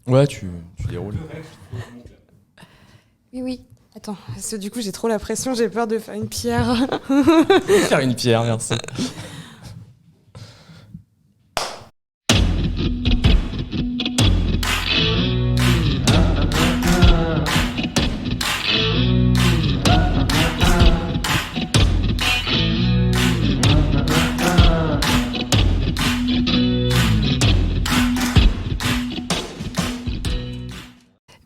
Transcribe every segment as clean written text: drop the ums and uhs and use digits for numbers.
Ouais, tu déroules. Oui, oui. Attends, parce que du coup, j'ai trop la pression, j'ai peur de faire une pierre. Faire une pierre, merci.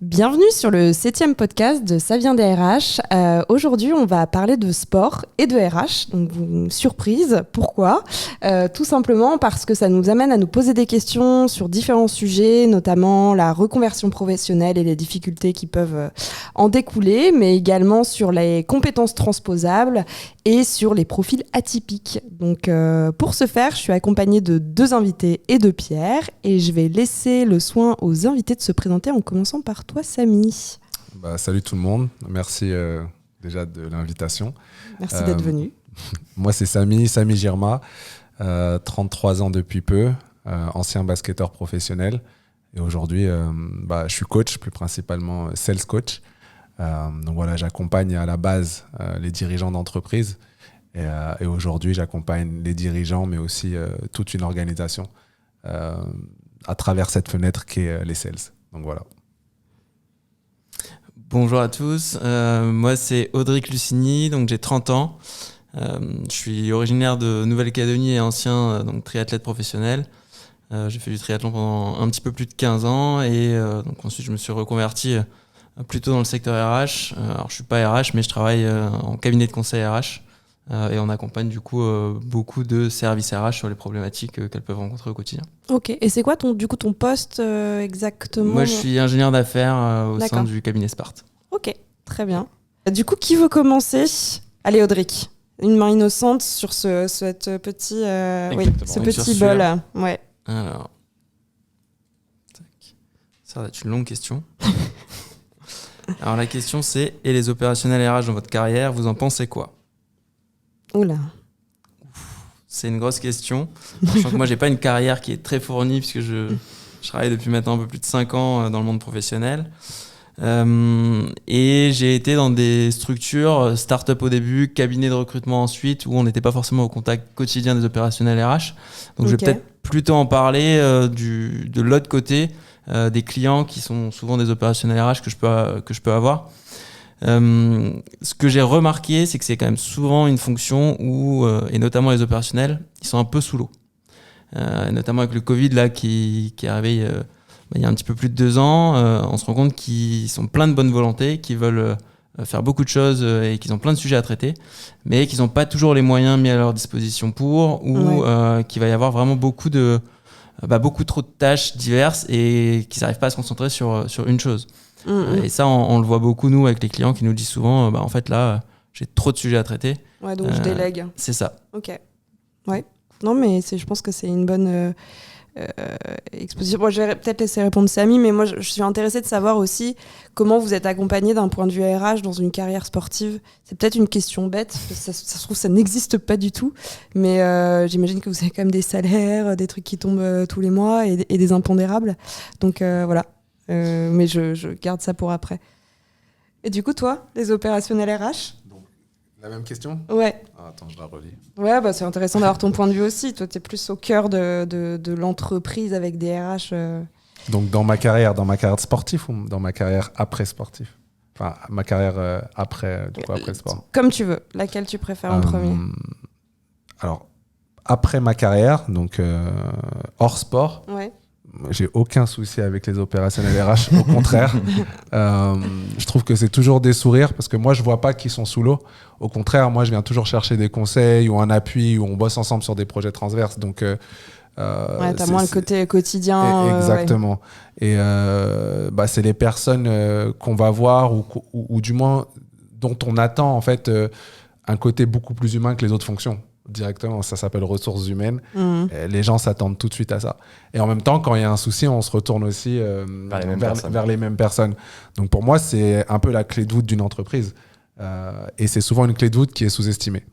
Bienvenue sur le 7e podcast de Ça vient des RH. Aujourd'hui, on va parler de sport et de RH. Donc, surprise, pourquoi ? Tout simplement parce que ça nous amène à nous poser des questions sur différents sujets, notamment la reconversion professionnelle et les difficultés qui peuvent en découler, mais également sur les compétences transposables et sur les profils atypiques. Donc, pour ce faire, je suis accompagnée de 2 invités et de Pierre, et je vais laisser le soin aux invités de se présenter en commençant par toi, Samy. Salut tout le monde, merci déjà de l'invitation. Merci d'être venu. Moi c'est Samy Girma, 33 ans depuis peu, ancien basketteur professionnel. Et aujourd'hui, je suis coach, plus principalement sales coach. Donc voilà, j'accompagne à la base les dirigeants d'entreprise. Et aujourd'hui, j'accompagne les dirigeants, mais aussi toute une organisation à travers cette fenêtre qui est les sales. Donc voilà. Bonjour à tous, moi c'est Audric Lucini, donc j'ai 30 ans. Je suis originaire de Nouvelle-Calédonie et ancien donc triathlète professionnel. J'ai fait du triathlon pendant un petit peu plus de 15 ans et donc ensuite je me suis reconverti plutôt dans le secteur RH. Alors je suis pas RH mais je travaille en cabinet de conseil RH et on accompagne du coup beaucoup de services RH sur les problématiques qu'elles peuvent rencontrer au quotidien. Ok, et c'est quoi ton poste exactement ? Moi je suis ingénieur d'affaires au sein du cabinet Sparte. Ok, très bien. Du coup, qui veut commencer ? Allez, Audric, une main innocente sur ce petit bol. Ouais. Alors, ça va être une longue question. Alors la question c'est, et les opérationnels RH dans votre carrière, vous en pensez quoi ? Oula. C'est une grosse question. Sachant que moi j'ai pas une carrière qui est très fournie puisque je travaille depuis maintenant un peu plus de 5 ans dans le monde professionnel. Et j'ai été dans des structures, start-up au début, cabinet de recrutement ensuite, où on n'était pas forcément au contact quotidien des opérationnels RH. Donc je vais peut-être plutôt en parler de l'autre côté, des clients qui sont souvent des opérationnels RH que je peux avoir. Ce que j'ai remarqué, c'est que c'est quand même souvent une fonction où, et notamment les opérationnels, ils sont un peu sous l'eau. Notamment avec le Covid là, qui est arrivé il y a un petit peu plus de 2 ans, on se rend compte qu'ils sont pleins de bonne volonté, qu'ils veulent faire beaucoup de choses et qu'ils ont plein de sujets à traiter, mais qu'ils n'ont pas toujours les moyens mis à leur disposition ou qu'il va y avoir vraiment beaucoup trop de tâches diverses et qu'ils n'arrivent pas à se concentrer sur une chose. Et ça, on le voit beaucoup, nous, avec les clients qui nous disent souvent, en fait, là, j'ai trop de sujets à traiter. Ouais, donc je délègue. C'est ça. Ok. Ouais. Non, mais je pense que c'est une bonne exposition. Bon, je vais peut-être laisser répondre Samy, mais moi, je suis intéressée de savoir aussi comment vous êtes accompagné d'un point de vue RH dans une carrière sportive. C'est peut-être une question bête, parce que ça se trouve, ça n'existe pas du tout, mais j'imagine que vous avez quand même des salaires, des trucs qui tombent tous les mois et des impondérables. Donc, voilà. Mais je garde ça pour après. Et du coup, toi, les opérationnels RH ? La même question ? Ouais. Attends, je la relis. Ouais, c'est intéressant d'avoir ton point de vue aussi. Toi, t'es plus au cœur de l'entreprise avec des RH. Donc, dans ma carrière de sportif ou dans ma carrière après sportif ? Enfin, ma carrière après le sport. Comme tu veux. Laquelle tu préfères en premier ? Alors, après ma carrière, donc hors sport, j'ai aucun souci avec les opérationnels RH. Au contraire, je trouve que c'est toujours des sourires parce que moi, je vois pas qu'ils sont sous l'eau. Au contraire, moi, je viens toujours chercher des conseils ou un appui, où on bosse ensemble sur des projets transverses. Donc, t'as moins le côté quotidien. Exactement. Et c'est les personnes qu'on va voir ou du moins dont on attend en fait un côté beaucoup plus humain que les autres fonctions. Directement, ça s'appelle ressources humaines. Les gens s'attendent tout de suite à ça. Et en même temps, quand il y a un souci, on se retourne aussi vers les mêmes personnes. Donc pour moi, c'est un peu la clé de voûte d'une entreprise. Et c'est souvent une clé de voûte qui est sous-estimée.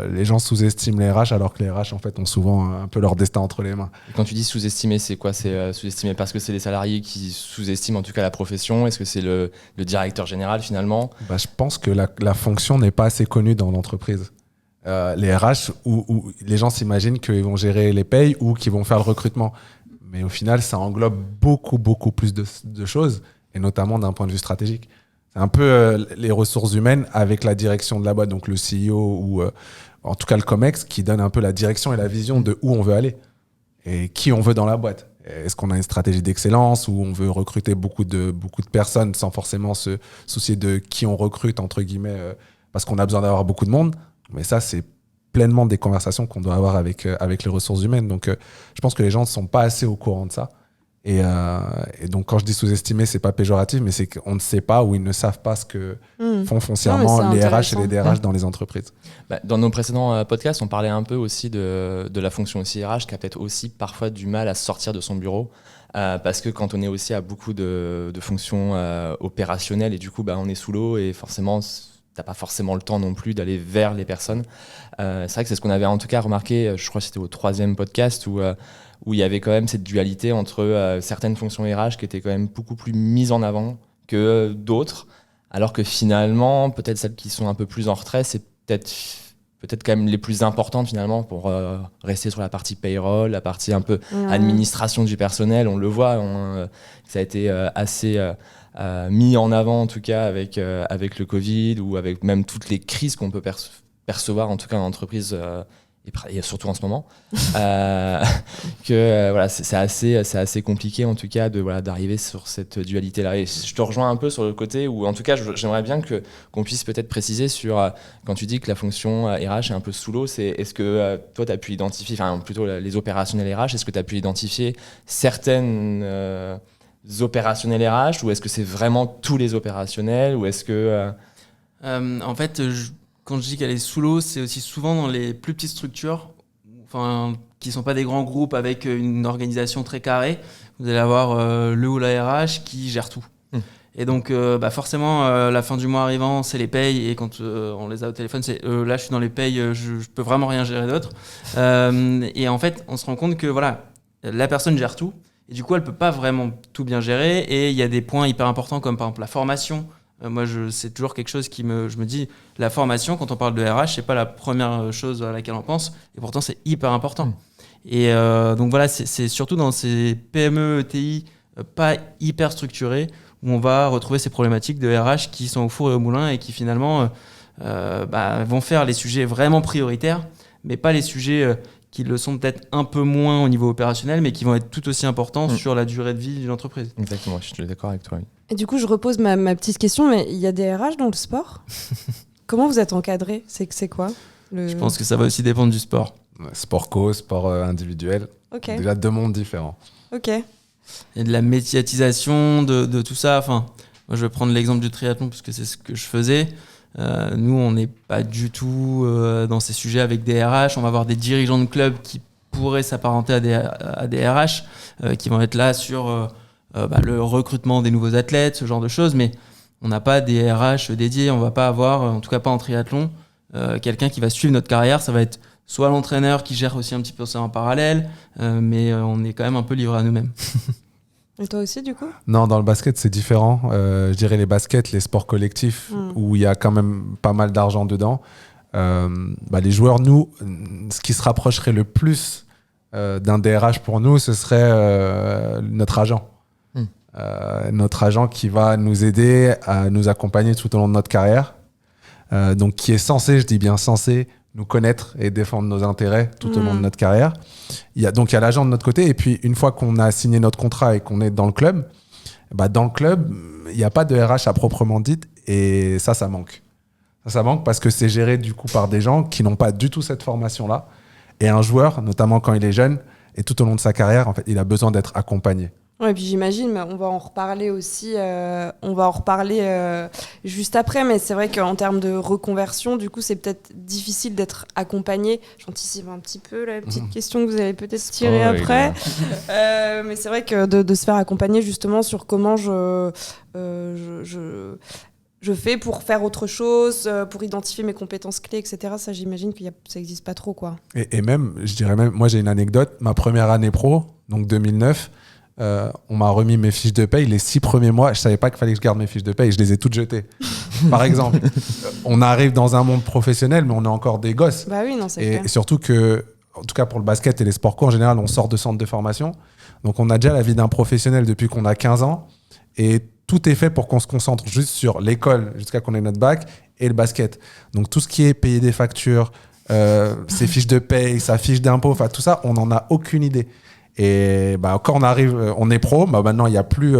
Les gens sous-estiment les RH alors que les RH en fait ont souvent un peu leur destin entre les mains. Et quand tu dis sous-estimer, c'est quoi? C'est sous-estimer parce que c'est les salariés qui sous-estiment en tout cas la profession? Est-ce que c'est le directeur général finalement? Je pense que la fonction n'est pas assez connue dans l'entreprise. Les RH, où les gens s'imaginent qu'ils vont gérer les payes ou qu'ils vont faire le recrutement. Mais au final, ça englobe beaucoup, beaucoup plus de choses, et notamment d'un point de vue stratégique. C'est un peu les ressources humaines avec la direction de la boîte, donc le CEO ou en tout cas le COMEX, qui donne un peu la direction et la vision de où on veut aller et qui on veut dans la boîte. Est-ce qu'on a une stratégie d'excellence où on veut recruter beaucoup de personnes sans forcément se soucier de qui on recrute, entre guillemets, parce qu'on a besoin d'avoir beaucoup de monde? Mais ça, c'est pleinement des conversations qu'on doit avoir avec les ressources humaines. Donc, je pense que les gens ne sont pas assez au courant de ça. Et donc, quand je dis sous-estimer, c'est pas péjoratif, mais c'est qu'on ne sait pas ou ils ne savent pas ce que font foncièrement les RH et les DRH dans les entreprises. Dans nos précédents podcasts, on parlait un peu aussi de la fonction aussi RH qui a peut-être aussi parfois du mal à sortir de son bureau. Parce que quand on est aussi à beaucoup de fonctions opérationnelles et du coup, on est sous l'eau et forcément, t'as pas forcément le temps non plus d'aller vers les personnes. C'est vrai que c'est ce qu'on avait en tout cas remarqué, je crois que c'était au 3e podcast où il y avait quand même cette dualité entre certaines fonctions RH qui étaient quand même beaucoup plus mises en avant que d'autres, alors que finalement, peut-être celles qui sont un peu plus en retrait, c'est peut-être quand même les plus importantes finalement pour rester sur la partie payroll, la partie un peu administration du personnel. On le voit, ça a été assez mis en avant en tout cas avec le Covid ou avec même toutes les crises qu'on peut percevoir en tout cas en entreprise et surtout en ce moment, c'est assez compliqué en tout cas d'arriver sur cette dualité-là. Et je te rejoins un peu sur le côté où en tout cas j'aimerais bien qu'on puisse peut-être préciser sur quand tu dis que la fonction RH est un peu sous l'eau, est-ce que toi tu as pu identifier, enfin plutôt les opérationnels RH, est-ce que tu as pu identifier certaines opérationnels RH ou est-ce que c'est vraiment tous les opérationnels ou est-ce que en fait quand je dis qu'elle est sous l'eau, c'est aussi souvent dans les plus petites structures, qui ne sont pas des grands groupes avec une organisation très carrée. Vous allez avoir le ou la RH qui gère tout. Et donc, forcément, la fin du mois arrivant, c'est les payes. Et quand on les a au téléphone, c'est là, je suis dans les payes, je peux vraiment rien gérer d'autre. Et en fait, on se rend compte que la personne gère tout. Et du coup, elle ne peut pas vraiment tout bien gérer. Et il y a des points hyper importants comme par exemple la formation. Moi, c'est toujours quelque chose je me dis, la formation, quand on parle de RH, c'est pas la première chose à laquelle on pense, et pourtant c'est hyper important. Et donc voilà, c'est surtout dans ces PME, ETI, pas hyper structurées, où on va retrouver ces problématiques de RH qui sont au four et au moulin et qui finalement vont faire les sujets vraiment prioritaires, mais pas les sujets qui le sont peut-être un peu moins au niveau opérationnel, mais qui vont être tout aussi importants sur la durée de vie d'une entreprise. Exactement, je suis d'accord avec toi. Oui. Et du coup, je repose ma petite question, mais il y a des RH dans le sport? Comment vous êtes encadré? C'est quoi Je pense que ça va aussi dépendre du sport. Sport co, sport individuel. Okay. Déjà 2 mondes différents. Ok. Et de la médiatisation de tout ça. Moi, je vais prendre l'exemple du triathlon parce que c'est ce que je faisais. Nous, on n'est pas du tout dans ces sujets avec des RH. On va avoir des dirigeants de clubs qui pourraient s'apparenter à des RH qui vont être là sur le recrutement des nouveaux athlètes, ce genre de choses. Mais on n'a pas des RH dédiés. On ne va pas avoir, en tout cas pas en triathlon, quelqu'un qui va suivre notre carrière. Ça va être soit l'entraîneur qui gère aussi un petit peu ça en parallèle, mais on est quand même un peu livré à nous-mêmes. Et toi aussi, du coup? Non, dans le basket, c'est différent. Je dirais les baskets, les sports collectifs, où il y a quand même pas mal d'argent dedans. Les joueurs, nous, ce qui se rapprocherait le plus d'un DRH pour nous, ce serait notre agent. Notre agent qui va nous aider à nous accompagner tout au long de notre carrière. Donc, qui est censé, je dis bien censé, nous connaître et défendre nos intérêts tout au long de notre carrière. Il y a l'agent de notre côté, et puis une fois qu'on a signé notre contrat et qu'on est dans le club, il n'y a pas de RH à proprement dit, et ça manque. Ça manque parce que c'est géré du coup par des gens qui n'ont pas du tout cette formation-là. Et un joueur, notamment quand il est jeune, et tout au long de sa carrière, en fait, il a besoin d'être accompagné. Ouais, et puis j'imagine, mais on va en reparler aussi, juste après, mais c'est vrai qu'en termes de reconversion, du coup, c'est peut-être difficile d'être accompagné. J'anticipe un petit peu la petite question que vous allez peut-être tirer après. Mais c'est vrai que de se faire accompagner justement sur comment je fais pour faire autre chose, pour identifier mes compétences clés, etc. Ça, j'imagine que ça n'existe pas trop, quoi. Et même, je dirais même, moi j'ai une anecdote, ma première année pro, donc 2009, on m'a remis mes fiches de paye. Les 6 premiers mois, je savais pas qu'il fallait que je garde mes fiches de paye, je les ai toutes jetées. Par exemple, on arrive dans un monde professionnel, mais on est encore des gosses. Bah oui, non, c'est clair. Et surtout que, en tout cas pour le basket et les sports co, en général, on sort de centre de formation. Donc on a déjà la vie d'un professionnel depuis qu'on a 15 ans. Et tout est fait pour qu'on se concentre juste sur l'école jusqu'à qu'on ait notre bac et le basket. Donc tout ce qui est payer des factures, ses fiches de paye, sa fiche d'impôt, enfin tout ça, on n'en a aucune idée. Et quand on arrive, on est pro, maintenant il n'y a plus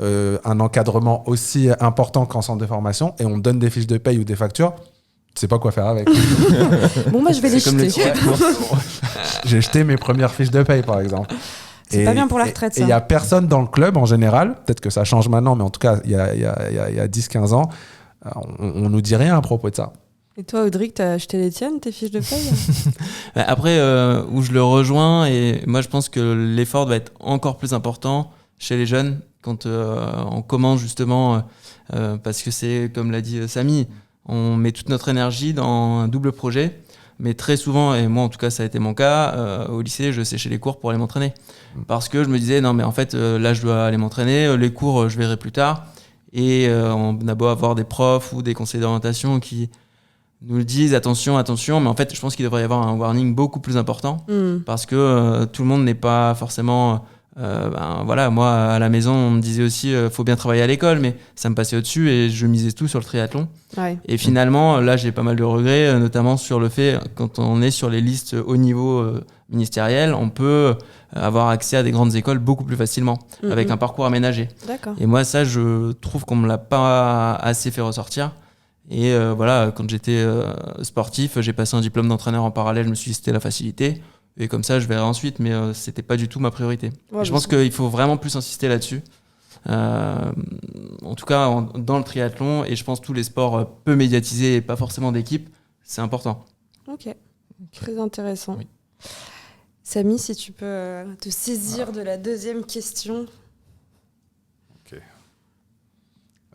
un encadrement aussi important qu'en centre de formation et on donne des fiches de paye ou des factures. Tu sais pas quoi faire avec. Bon, moi je vais les jeter. J'ai jeté mes premières fiches de paye par exemple. C'est pas bien pour la retraite, ça. Et il n'y a personne dans le club en général, peut-être que ça change maintenant, mais en tout cas, il y a 10-15 ans, on nous dit rien à propos de ça. Et toi, Audric, t'as acheté les tiennes, tes fiches de paye? Après, où je le rejoins, et moi je pense que l'effort va être encore plus important chez les jeunes quand on commence justement, parce que c'est, comme l'a dit Samy, on met toute notre énergie dans un double projet. Mais très souvent, et moi en tout cas ça a été mon cas, au lycée je séchais les cours pour aller m'entraîner. Parce que je me disais non mais en fait là je dois aller m'entraîner, les cours je verrai plus tard. Et on a beau avoir des profs ou des conseillers d'orientation qui nous le disent attention, mais en fait je pense qu'il devrait y avoir un warning beaucoup plus important. Parce que tout le monde n'est pas forcément... voilà, moi à la maison on me disait aussi faut bien travailler à l'école, mais ça me passait au-dessus et je misais tout sur le triathlon. Ouais. Et finalement là j'ai pas mal de regrets, notamment sur le fait quand on est sur les listes haut niveau ministérielles, on peut avoir accès à des grandes écoles beaucoup plus facilement avec un parcours aménagé. D'accord. Et moi ça je trouve qu'on me l'a pas assez fait ressortir. Et voilà, quand j'étais sportif, j'ai passé un diplôme d'entraîneur en parallèle, je me suis dit c'était la facilité. Et comme ça, je verrai ensuite, mais c'était pas du tout ma priorité. Ouais, je pense qu'il faut vraiment plus insister là-dessus. En tout cas, dans le triathlon, et je pense tous les sports peu médiatisés et pas forcément d'équipe, c'est important. Ok, très intéressant. Oui. Samy, si tu peux te saisir de la deuxième question. Ok.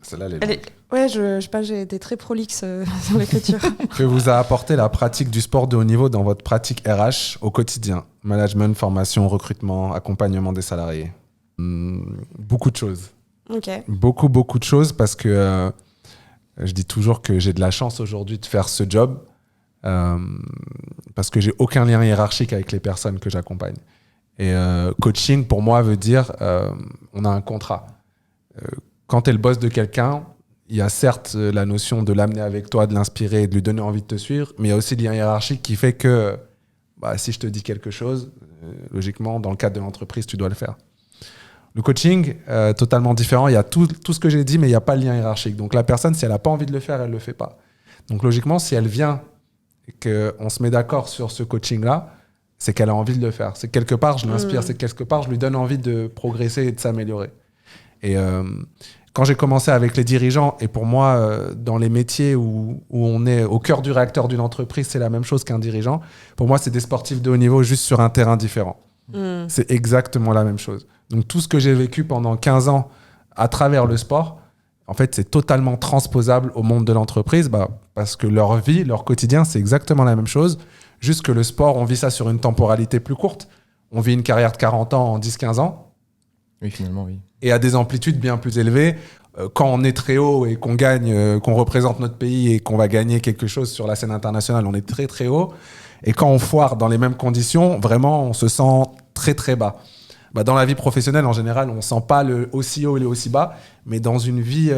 Celle-là, elle est... Ouais, je sais pas, j'ai été très prolixe sur l'écriture. Que vous a apporté la pratique du sport de haut niveau dans votre pratique RH au quotidien? Management, formation, recrutement, accompagnement des salariés. Beaucoup de choses. Ok. Beaucoup de choses parce que je dis toujours que j'ai de la chance aujourd'hui de faire ce job parce que j'ai aucun lien hiérarchique avec les personnes que j'accompagne. Et coaching, pour moi, veut dire on a un contrat. Quand tu es le boss de quelqu'un, il y a certes la notion de l'amener avec toi, de l'inspirer, de lui donner envie de te suivre, mais il y a aussi le lien hiérarchique qui fait que si je te dis quelque chose, logiquement, dans le cadre de l'entreprise, tu dois le faire. Le coaching, totalement différent. Il y a tout ce que j'ai dit, mais il n'y a pas le lien hiérarchique. Donc la personne, si elle n'a pas envie de le faire, elle ne le fait pas. Donc logiquement, si elle vient et qu'on se met d'accord sur ce coaching-là, c'est qu'elle a envie de le faire. C'est quelque part, je l'inspire, c'est quelque part, je lui donne envie de progresser et de s'améliorer. Et quand j'ai commencé avec les dirigeants, et pour moi, dans les métiers où on est au cœur du réacteur d'une entreprise, c'est la même chose qu'un dirigeant. Pour moi, c'est des sportifs de haut niveau juste sur un terrain différent. C'est exactement la même chose. Donc tout ce que j'ai vécu pendant 15 ans à travers le sport, en fait, c'est totalement transposable au monde de l'entreprise parce que leur vie, leur quotidien, c'est exactement la même chose. Juste que le sport, on vit ça sur une temporalité plus courte. On vit une carrière de 40 ans en 10-15 ans. Oui, finalement, oui. Et à des amplitudes bien plus élevées. Quand on est très haut et qu'on gagne, qu'on représente notre pays et qu'on va gagner quelque chose sur la scène internationale, on est très très haut. Et quand on foire dans les mêmes conditions, vraiment, on se sent très très bas. Dans la vie professionnelle, en général, on ne sent pas le aussi haut et le aussi bas. Mais dans une vie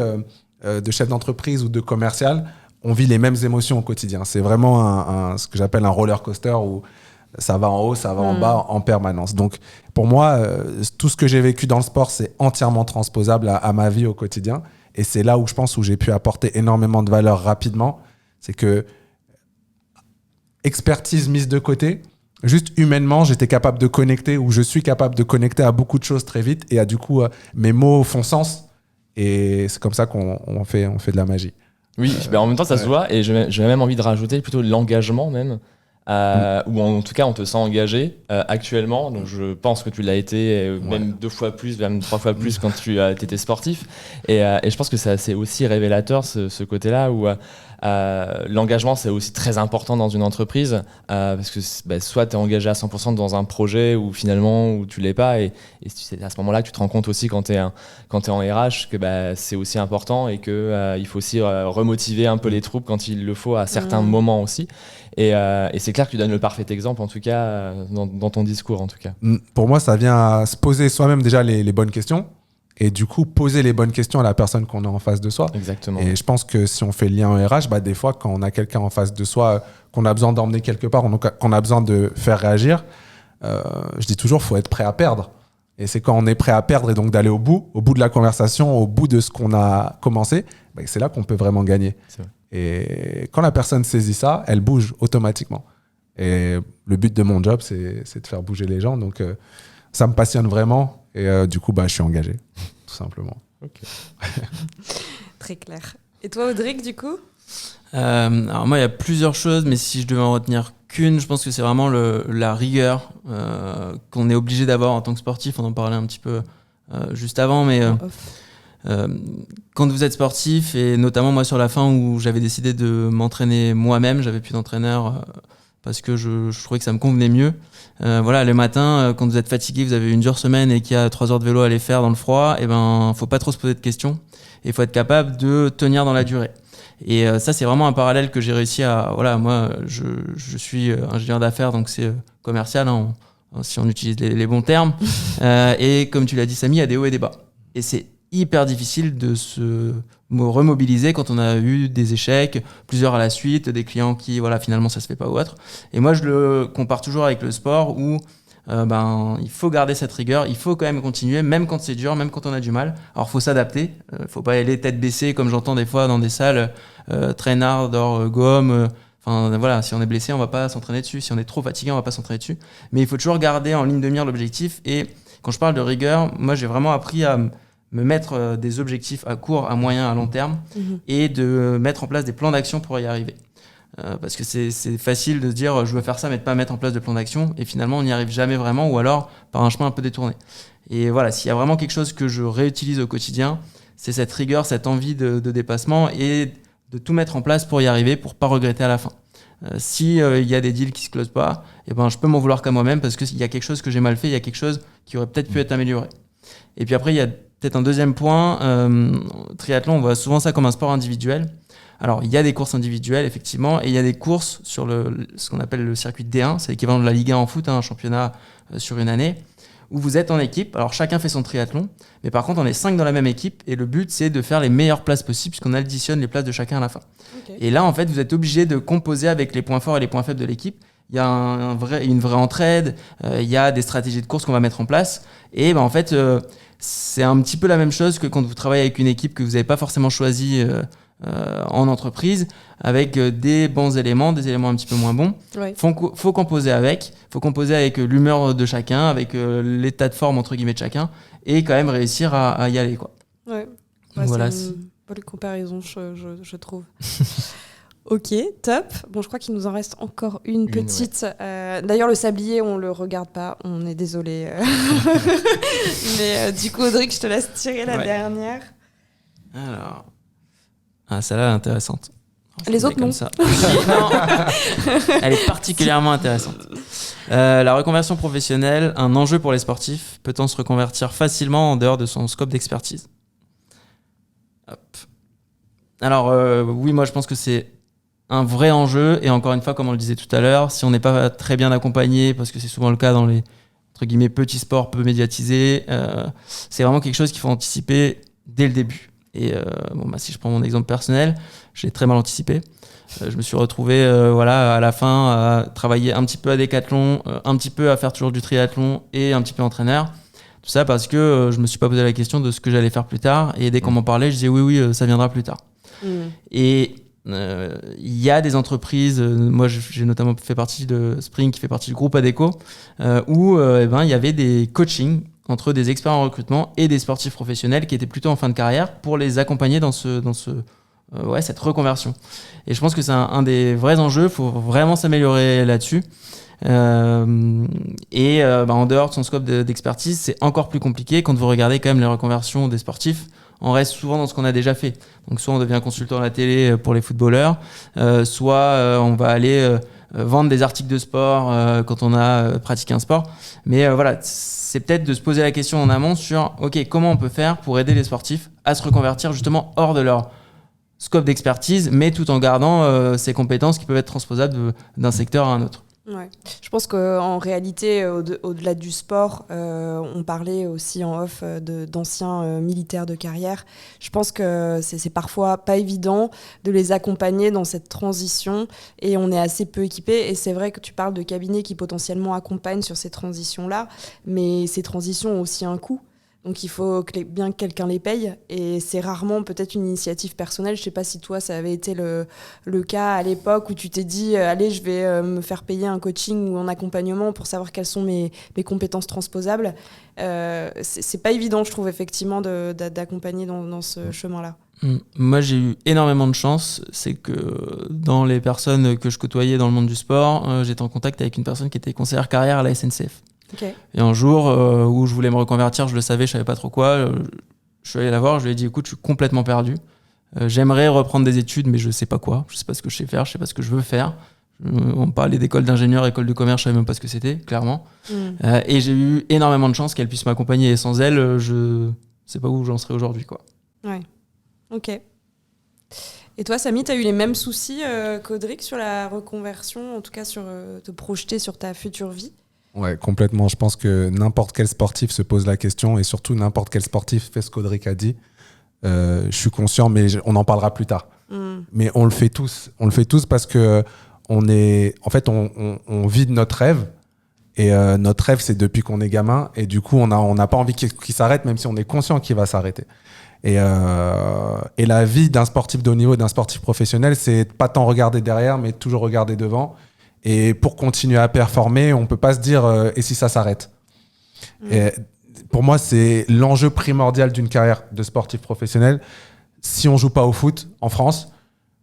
de chef d'entreprise ou de commercial, on vit les mêmes émotions au quotidien. C'est vraiment ce que j'appelle un roller coaster où ça va en haut, ça va en bas en permanence. Donc, pour moi, tout ce que j'ai vécu dans le sport, c'est entièrement transposable à ma vie au quotidien. Et c'est là où je pense où j'ai pu apporter énormément de valeur rapidement. C'est que, expertise mise de côté, juste humainement, j'étais capable de connecter, ou je suis capable de connecter à beaucoup de choses très vite. Et du coup, mes mots font sens. Et c'est comme ça qu'on fait de la magie. Oui, en même temps, ça se voit. Et j'ai même envie de rajouter plutôt l'engagement même. ou en tout cas on te sent engagé actuellement. Donc je pense que tu l'as été même 2 fois plus, même 3 fois plus quand tu étais sportif. Et je pense que c'est aussi révélateur ce côté-là où l'engagement c'est aussi très important dans une entreprise parce que soit tu es engagé à 100% dans un projet ou finalement où tu l'es pas et c'est à ce moment-là que tu te rends compte aussi quand tu es en RH que c'est aussi important et que il faut aussi remotiver un peu les troupes quand il le faut à certains moments aussi. Et c'est clair que tu donnes le parfait exemple, en tout cas, dans ton discours, en tout cas. Pour moi, ça vient à se poser soi-même déjà les bonnes questions et du coup, poser les bonnes questions à la personne qu'on a en face de soi. Exactement. Et je pense que si on fait le lien en RH, des fois, quand on a quelqu'un en face de soi qu'on a besoin d'emmener quelque part, qu'on a besoin de faire réagir, je dis toujours, il faut être prêt à perdre. Et c'est quand on est prêt à perdre et donc d'aller au bout de la conversation, au bout de ce qu'on a commencé, c'est là qu'on peut vraiment gagner. C'est vrai. Et quand la personne saisit ça, elle bouge automatiquement. Et le but de mon job, c'est de faire bouger les gens. Donc, ça me passionne vraiment. Et du coup, je suis engagé, tout simplement. Okay. Très clair. Et toi, Audric, du coup ? Alors moi, il y a plusieurs choses, mais si je devais en retenir qu'une, je pense que c'est vraiment la rigueur qu'on est obligé d'avoir en tant que sportif. On en parlait un petit peu juste avant, mais... quand vous êtes sportif, et notamment moi sur la fin où j'avais décidé de m'entraîner moi-même, j'avais plus d'entraîneur parce que je trouvais que ça me convenait mieux. Le matin, quand vous êtes fatigué, vous avez une dure semaine et qu'il y a 3 heures de vélo à aller faire dans le froid, faut pas trop se poser de questions et il faut être capable de tenir dans la durée. Et ça, c'est vraiment un parallèle que j'ai réussi à... Moi, je suis ingénieur d'affaires, donc c'est commercial, si on utilise les bons termes. Et comme tu l'as dit, Samy, il y a des hauts et des bas. Et c'est hyper difficile de se remobiliser quand on a eu des échecs, plusieurs à la suite, des clients qui, finalement, ça se fait pas ou autre. Et moi, je le compare toujours avec le sport où il faut garder cette rigueur, il faut quand même continuer, même quand c'est dur, même quand on a du mal. Alors, faut s'adapter, faut pas aller tête baissée, comme j'entends des fois dans des salles, traînard, hors gomme. Si on est blessé, on va pas s'entraîner dessus. Si on est trop fatigué, on va pas s'entraîner dessus. Mais il faut toujours garder en ligne de mire l'objectif. Et quand je parle de rigueur, moi, j'ai vraiment appris à me mettre des objectifs à court, à moyen, à long terme et de mettre en place des plans d'action pour y arriver. Parce que c'est facile de se dire je veux faire ça mais de pas mettre en place de plan d'action et finalement on n'y arrive jamais vraiment ou alors par un chemin un peu détourné. Et s'il y a vraiment quelque chose que je réutilise au quotidien, c'est cette rigueur, cette envie de dépassement et de tout mettre en place pour y arriver, pour pas regretter à la fin. Si il y a des deals qui se closent pas, je peux m'en vouloir qu'à moi-même parce qu'il y a quelque chose que j'ai mal fait, il y a quelque chose qui aurait peut-être pu être amélioré. Et puis après, il y a peut-être un deuxième point. Triathlon, on voit souvent ça comme un sport individuel. Alors, il y a des courses individuelles, effectivement, et il y a des courses sur ce qu'on appelle le circuit D1, c'est l'équivalent de la Ligue 1 en foot, un championnat sur une année, où vous êtes en équipe. Alors, chacun fait son triathlon, mais par contre, on est 5 dans la même équipe, et le but, c'est de faire les meilleures places possibles, puisqu'on additionne les places de chacun à la fin. Okay. Et là, en fait, vous êtes obligé de composer avec les points forts et les points faibles de l'équipe. Il y a une vraie entraide, il y a des stratégies de course qu'on va mettre en place, et en fait... c'est un petit peu la même chose que quand vous travaillez avec une équipe que vous n'avez pas forcément choisie en entreprise, avec des bons éléments, des éléments un petit peu moins bons. Ouais. Faut composer avec l'humeur de chacun, avec l'état de forme entre guillemets de chacun, et quand même réussir à y aller, quoi. Ouais. Voilà, c'est une bonne comparaison, je trouve. Ok, top. Bon, je crois qu'il nous en reste encore une petite. Ouais. D'ailleurs, le sablier, on le regarde pas. On est désolé. Mais du coup, Audric, je te laisse tirer la dernière. Alors, celle-là est intéressante. Les autres, non. Ça. Non. Elle est particulièrement intéressante. La reconversion professionnelle, un enjeu pour les sportifs. Peut-on se reconvertir facilement en dehors de son scope d'expertise ? Hop. Alors, oui, moi, je pense que c'est un vrai enjeu, et encore une fois, comme on le disait tout à l'heure, si on n'est pas très bien accompagné, parce que c'est souvent le cas dans les entre guillemets petits sports peu médiatisés, c'est vraiment quelque chose qu'il faut anticiper dès le début. Et si je prends mon exemple personnel, je l'ai très mal anticipé. Je me suis retrouvé à la fin à travailler un petit peu à Décathlon, un petit peu à faire toujours du triathlon et un petit peu entraîneur. Tout ça parce que je me suis pas posé la question de ce que j'allais faire plus tard, et dès qu'on m'en parlait, je disais oui, ça viendra plus tard. Et il y a des entreprises, moi j'ai notamment fait partie de Spring, qui fait partie du groupe Adecco, où il y avait des coachings entre des experts en recrutement et des sportifs professionnels qui étaient plutôt en fin de carrière pour les accompagner dans ce cette reconversion. Et je pense que c'est un des vrais enjeux. Il faut vraiment s'améliorer là-dessus. En dehors de son scope d'expertise, c'est encore plus compliqué quand vous regardez quand même les reconversions des sportifs. On reste souvent dans ce qu'on a déjà fait. Donc soit on devient consultant à la télé pour les footballeurs, soit on va aller vendre des articles de sport quand on a pratiqué un sport. Mais voilà, c'est peut-être de se poser la question en amont sur comment on peut faire pour aider les sportifs à se reconvertir justement hors de leur scope d'expertise, mais tout en gardant ces compétences qui peuvent être transposables d'un secteur à un autre. Ouais. Je pense qu'en réalité, au-delà du sport, on parlait aussi en off d'anciens militaires de carrière. Je pense que c'est parfois pas évident de les accompagner dans cette transition et on est assez peu équipés. Et c'est vrai que tu parles de cabinets qui potentiellement accompagnent sur ces transitions-là, mais ces transitions ont aussi un coût. Donc il faut bien que quelqu'un les paye et c'est rarement peut-être une initiative personnelle. Je ne sais pas si toi ça avait été le cas à l'époque où tu t'es dit allez je vais me faire payer un coaching ou un accompagnement pour savoir quelles sont mes compétences transposables. C'est pas évident je trouve effectivement d'accompagner dans ce chemin-là. Moi j'ai eu énormément de chance, c'est que dans les personnes que je côtoyais dans le monde du sport, j'étais en contact avec une personne qui était conseillère carrière à la SNCF. Okay. Et un jour où je voulais me reconvertir, je le savais, je savais pas trop quoi, je suis allé la voir, je lui ai dit écoute, je suis complètement perdu, j'aimerais reprendre des études mais je sais pas quoi, je sais pas ce que je sais faire, je sais pas ce que je veux faire. On parlait d'école d'ingénieur, école de commerce, je savais même pas ce que c'était, clairement. Et j'ai eu énormément de chance qu'elle puisse m'accompagner et sans elle, je sais pas où j'en serais aujourd'hui, quoi. Ouais, ok. Et toi, Samy, tu as eu les mêmes soucis qu'Audric sur la reconversion, en tout cas sur te projeter sur ta future vie? Ouais, complètement. Je pense que n'importe quel sportif se pose la question et surtout n'importe quel sportif fait ce qu'Audric a dit. Je suis conscient, mais on en parlera plus tard. Mais on le fait tous. On le fait tous parce que on vit de notre rêve. Et notre rêve, c'est depuis qu'on est gamin. Et du coup, on n'a pas envie qu'il s'arrête, même si on est conscient qu'il va s'arrêter. Et la vie d'un sportif de haut niveau, d'un sportif professionnel, c'est pas tant regarder derrière, mais toujours regarder devant. Et pour continuer à performer, on ne peut pas se dire et si ça s'arrête. Et pour moi, c'est l'enjeu primordial d'une carrière de sportif professionnel. Si on ne joue pas au foot en France,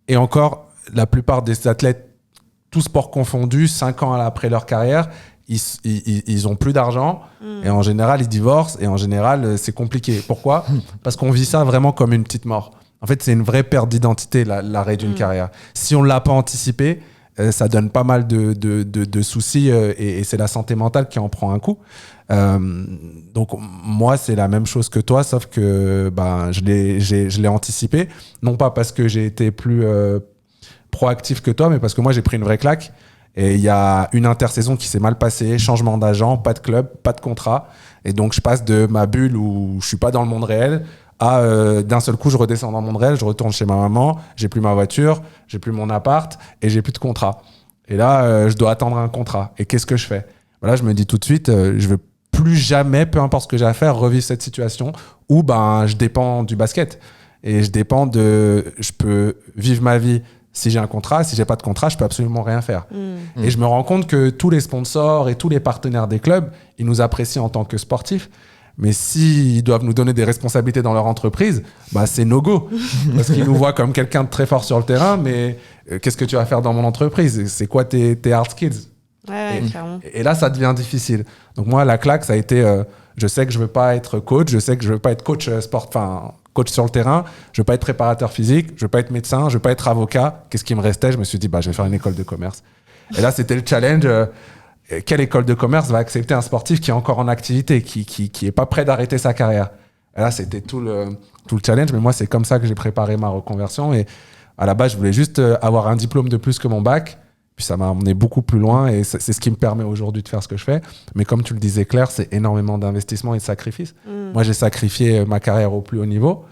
et encore, la plupart des athlètes, tous sports confondus, 5 ans après leur carrière, ils n'ont plus d'argent. Et en général, ils divorcent. Et en général, c'est compliqué. Pourquoi ? Parce qu'on vit ça vraiment comme une petite mort. En fait, c'est une vraie perte d'identité, l'arrêt d'une carrière. Si on ne l'a pas anticipé, ça donne pas mal de soucis et c'est la santé mentale qui en prend un coup. Donc moi, c'est la même chose que toi, sauf que je l'ai anticipé. Non pas parce que j'ai été plus proactif que toi, mais parce que moi, j'ai pris une vraie claque. Et il y a une intersaison qui s'est mal passée, changement d'agent, pas de club, pas de contrat. Et donc, je passe de ma bulle où je suis pas dans le monde réel à d'un seul coup, je redescends dans le monde réel, je retourne chez ma maman, j'ai plus ma voiture, j'ai plus mon appart et j'ai plus de contrat. Et là, je dois attendre un contrat. Et qu'est-ce que je fais ? Voilà, je me dis tout de suite, je veux plus jamais, peu importe ce que j'ai à faire, revivre cette situation où je dépends du basket. Et je peux vivre ma vie si j'ai un contrat. Si j'ai pas de contrat, je peux absolument rien faire. Et je me rends compte que tous les sponsors et tous les partenaires des clubs, ils nous apprécient en tant que sportifs. Mais s'ils doivent nous donner des responsabilités dans leur entreprise, c'est no-go. Parce qu'ils nous voient comme quelqu'un de très fort sur le terrain, mais qu'est-ce que tu vas faire dans mon entreprise ? C'est quoi tes hard skills ? Et là, ça devient difficile. Donc moi, la claque, ça a été, je sais que je veux pas être coach, je sais que je veux pas être coach coach sur le terrain, je veux pas être préparateur physique, je veux pas être médecin, je veux pas être avocat. Qu'est-ce qui me restait ? Je me suis dit, je vais faire une école de commerce. Et là, c'était le challenge. Quelle école de commerce va accepter un sportif qui est encore en activité, qui est pas prêt d'arrêter sa carrière ? Et là, c'était tout le challenge. Mais moi, c'est comme ça que j'ai préparé ma reconversion. Et à la base, je voulais juste avoir un diplôme de plus que mon bac. Puis ça m'a emmené beaucoup plus loin. Et c'est ce qui me permet aujourd'hui de faire ce que je fais. Mais comme tu le disais, Claire, c'est énormément d'investissement et de sacrifices. Moi, j'ai sacrifié ma carrière au plus haut niveau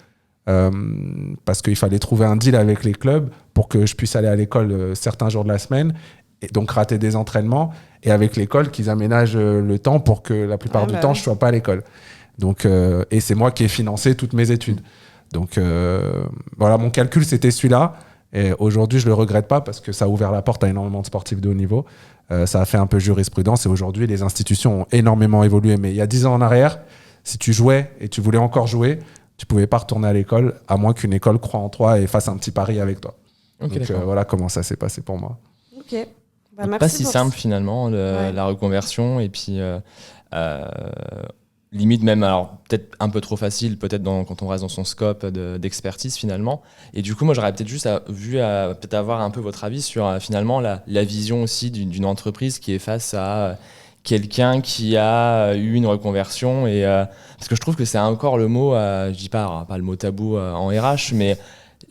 parce qu'il fallait trouver un deal avec les clubs pour que je puisse aller à l'école certains jours de la semaine. Et donc rater des entraînements, et avec l'école qu'ils aménagent le temps pour que la plupart du temps je sois pas à l'école. Donc et c'est moi qui ai financé toutes mes études. Donc voilà, mon calcul c'était celui-là, et aujourd'hui je le regrette pas parce que ça a ouvert la porte à énormément de sportifs de haut niveau. Ça a fait un peu jurisprudence et aujourd'hui les institutions ont énormément évolué. Mais il y a 10 ans en arrière, si tu jouais et tu voulais encore jouer, tu pouvais pas retourner à l'école à moins qu'une école croie en toi et fasse un petit pari avec toi. Okay, donc voilà comment ça s'est passé pour moi. Ok. Bah, merci pas si simple finalement la reconversion et puis limite même, alors peut-être un peu trop facile, peut-être quand on reste dans son scope d'expertise finalement. Et du coup, moi j'aurais peut-être juste peut-être avoir un peu votre avis sur finalement la vision aussi d'une entreprise qui est face à quelqu'un qui a eu une reconversion. Et, parce que je trouve que c'est encore le mot, je dis pas le mot tabou en RH, mais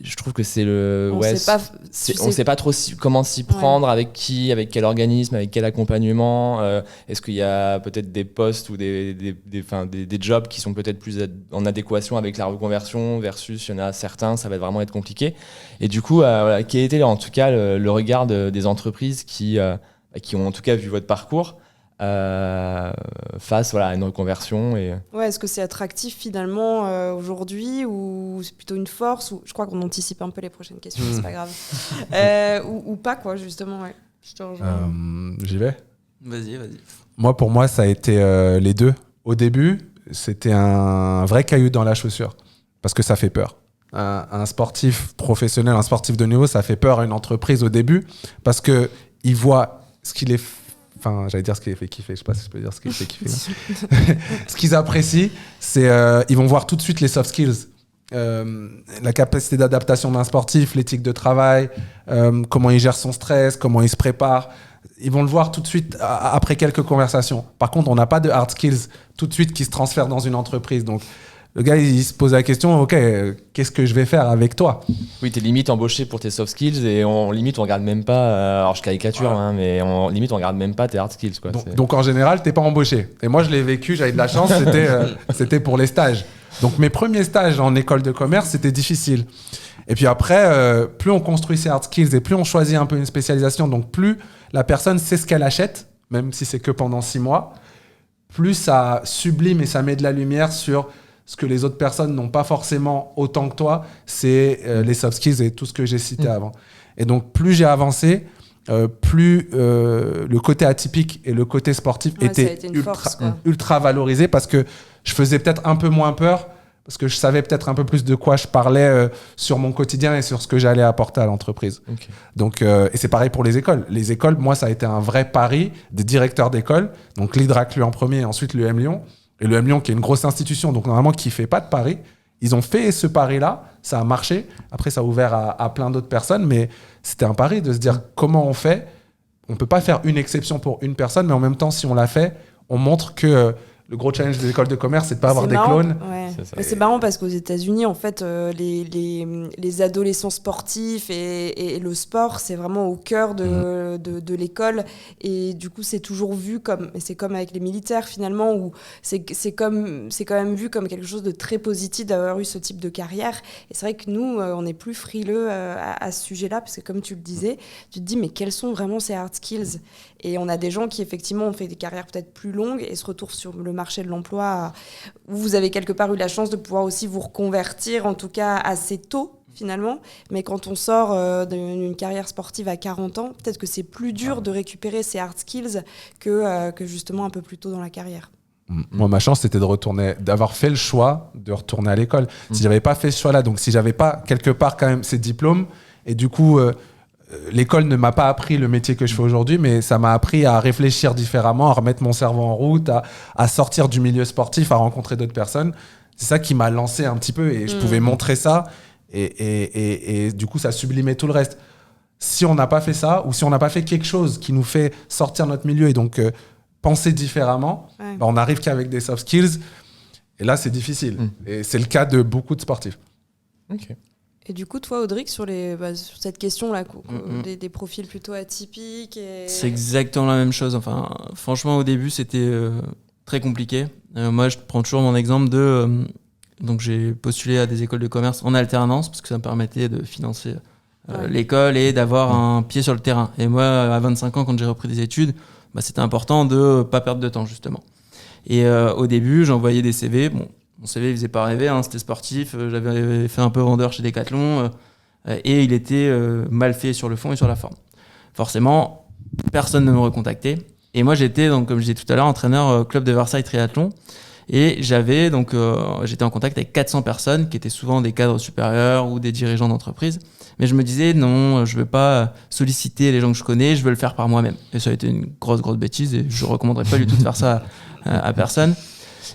je trouve que c'est le... On sait pas trop comment s'y prendre, avec qui, avec quel organisme, avec quel accompagnement. Est-ce qu'il y a peut-être des postes ou des jobs qui sont peut-être plus en adéquation avec la reconversion versus il y en a certains, ça va vraiment être compliqué. Et du coup, quel était en tout cas le regard des entreprises qui ont en tout cas vu votre parcours face à une reconversion est-ce que c'est attractif finalement aujourd'hui ou c'est plutôt une force ou je crois qu'on anticipe un peu les prochaines questions, c'est pas grave ou pas quoi justement Je te rejoins. J'y vais. Vas-y. Pour moi ça a été les deux. Au début c'était un vrai caillou dans la chaussure parce que ça fait peur. Un sportif professionnel, un sportif de niveau, ça fait peur à une entreprise au début parce que il voit ce qu'il est. Enfin, j'allais dire ce qui les fait kiffer, je sais pas si je peux dire ce qui les fait kiffer. Ce qu'ils apprécient, c'est ils vont voir tout de suite les soft skills. La capacité d'adaptation d'un sportif, l'éthique de travail, comment il gère son stress, comment il se prépare. Ils vont le voir tout de suite après quelques conversations. Par contre, on n'a pas de hard skills tout de suite qui se transfèrent dans une entreprise. Donc, le gars, il se pose la question, ok, qu'est-ce que je vais faire avec toi ? Oui, t'es limite embauché pour tes soft skills et on regarde même pas, alors je caricature, mais on regarde même pas tes hard skills. Quoi. Donc en général, t'es pas embauché. Et moi, je l'ai vécu, j'avais de la chance, c'était pour les stages. Donc mes premiers stages en école de commerce, c'était difficile. Et puis après, plus on construit ses hard skills et plus on choisit un peu une spécialisation, donc plus la personne sait ce qu'elle achète, même si c'est que pendant 6 mois, plus ça sublime et ça met de la lumière sur ce que les autres personnes n'ont pas forcément autant que toi, c'est les soft skills et tout ce que j'ai cité avant. Et donc, plus j'ai avancé, plus le côté atypique et le côté sportif étaient ultra valorisés parce que je faisais peut-être un peu moins peur, parce que je savais peut-être un peu plus de quoi je parlais sur mon quotidien et sur ce que j'allais apporter à l'entreprise. Okay. Donc, et c'est pareil pour les écoles. Les écoles, moi, ça a été un vrai pari des directeurs d'école, donc l'Hydrac en premier et ensuite l'UM Lyon. Et l'UM Lyon, qui est une grosse institution, donc normalement qui ne fait pas de paris, ils ont fait ce pari-là, ça a marché. Après, ça a ouvert à plein d'autres personnes, mais c'était un pari de se dire comment on fait. On ne peut pas faire une exception pour une personne, mais en même temps, si on l'a fait, on montre que le gros challenge des écoles de commerce, c'est de pas avoir des clones. Ouais. C'est marrant parce qu'aux États-Unis, en fait, les adolescents sportifs et le sport, c'est vraiment au cœur de l'école. Et du coup, c'est toujours vu comme, c'est comme avec les militaires finalement, où c'est quand même vu comme quelque chose de très positif d'avoir eu ce type de carrière. Et c'est vrai que nous, on est plus frileux à ce sujet-là, parce que comme tu le disais, tu te dis, mais quels sont vraiment ces hard skills ? Et on a des gens qui, effectivement, ont fait des carrières peut-être plus longues et se retrouvent sur le marché de l'emploi où vous avez quelque part eu la chance de pouvoir aussi vous reconvertir, en tout cas assez tôt, finalement. Mais quand on sort d'une carrière sportive à 40 ans, peut-être que c'est plus dur de récupérer ces hard skills que justement un peu plus tôt dans la carrière. Moi, ma chance, c'était d'avoir fait le choix de retourner à l'école. Si j'avais pas fait ce choix-là, donc si j'avais pas quelque part quand même ces diplômes, et du coup... l'école ne m'a pas appris le métier que je fais aujourd'hui, mais ça m'a appris à réfléchir différemment, à remettre mon cerveau en route, à sortir du milieu sportif, à rencontrer d'autres personnes. C'est ça qui m'a lancé un petit peu et je pouvais montrer ça et du coup, ça sublimait tout le reste. Si on n'a pas fait ça ou si on n'a pas fait quelque chose qui nous fait sortir notre milieu et donc penser différemment, on arrive qu'avec des soft skills et là, c'est difficile. Et c'est le cas de beaucoup de sportifs. Ok. Et du coup, toi, Audric, sur cette question-là, des profils plutôt atypiques C'est exactement la même chose. Enfin, franchement, au début, c'était très compliqué. Moi, je prends toujours mon exemple donc, j'ai postulé à des écoles de commerce en alternance parce que ça me permettait de financer l'école et d'avoir un pied sur le terrain. Et moi, à 25 ans, quand j'ai repris des études, c'était important de ne pas perdre de temps, justement. Et au début, j'envoyais des CV. Bon, mon CV, il faisait pas rêver, c'était sportif. J'avais fait un peu vendeur chez Decathlon et il était mal fait sur le fond et sur la forme. Forcément, personne ne me recontactait. Et moi, j'étais, donc, comme je disais tout à l'heure, entraîneur club de Versailles triathlon. Et j'étais en contact avec 400 personnes qui étaient souvent des cadres supérieurs ou des dirigeants d'entreprise. Mais je me disais, non, je ne veux pas solliciter les gens que je connais, je veux le faire par moi-même. Et ça a été une grosse bêtise et je ne recommanderais pas du tout de faire ça à personne.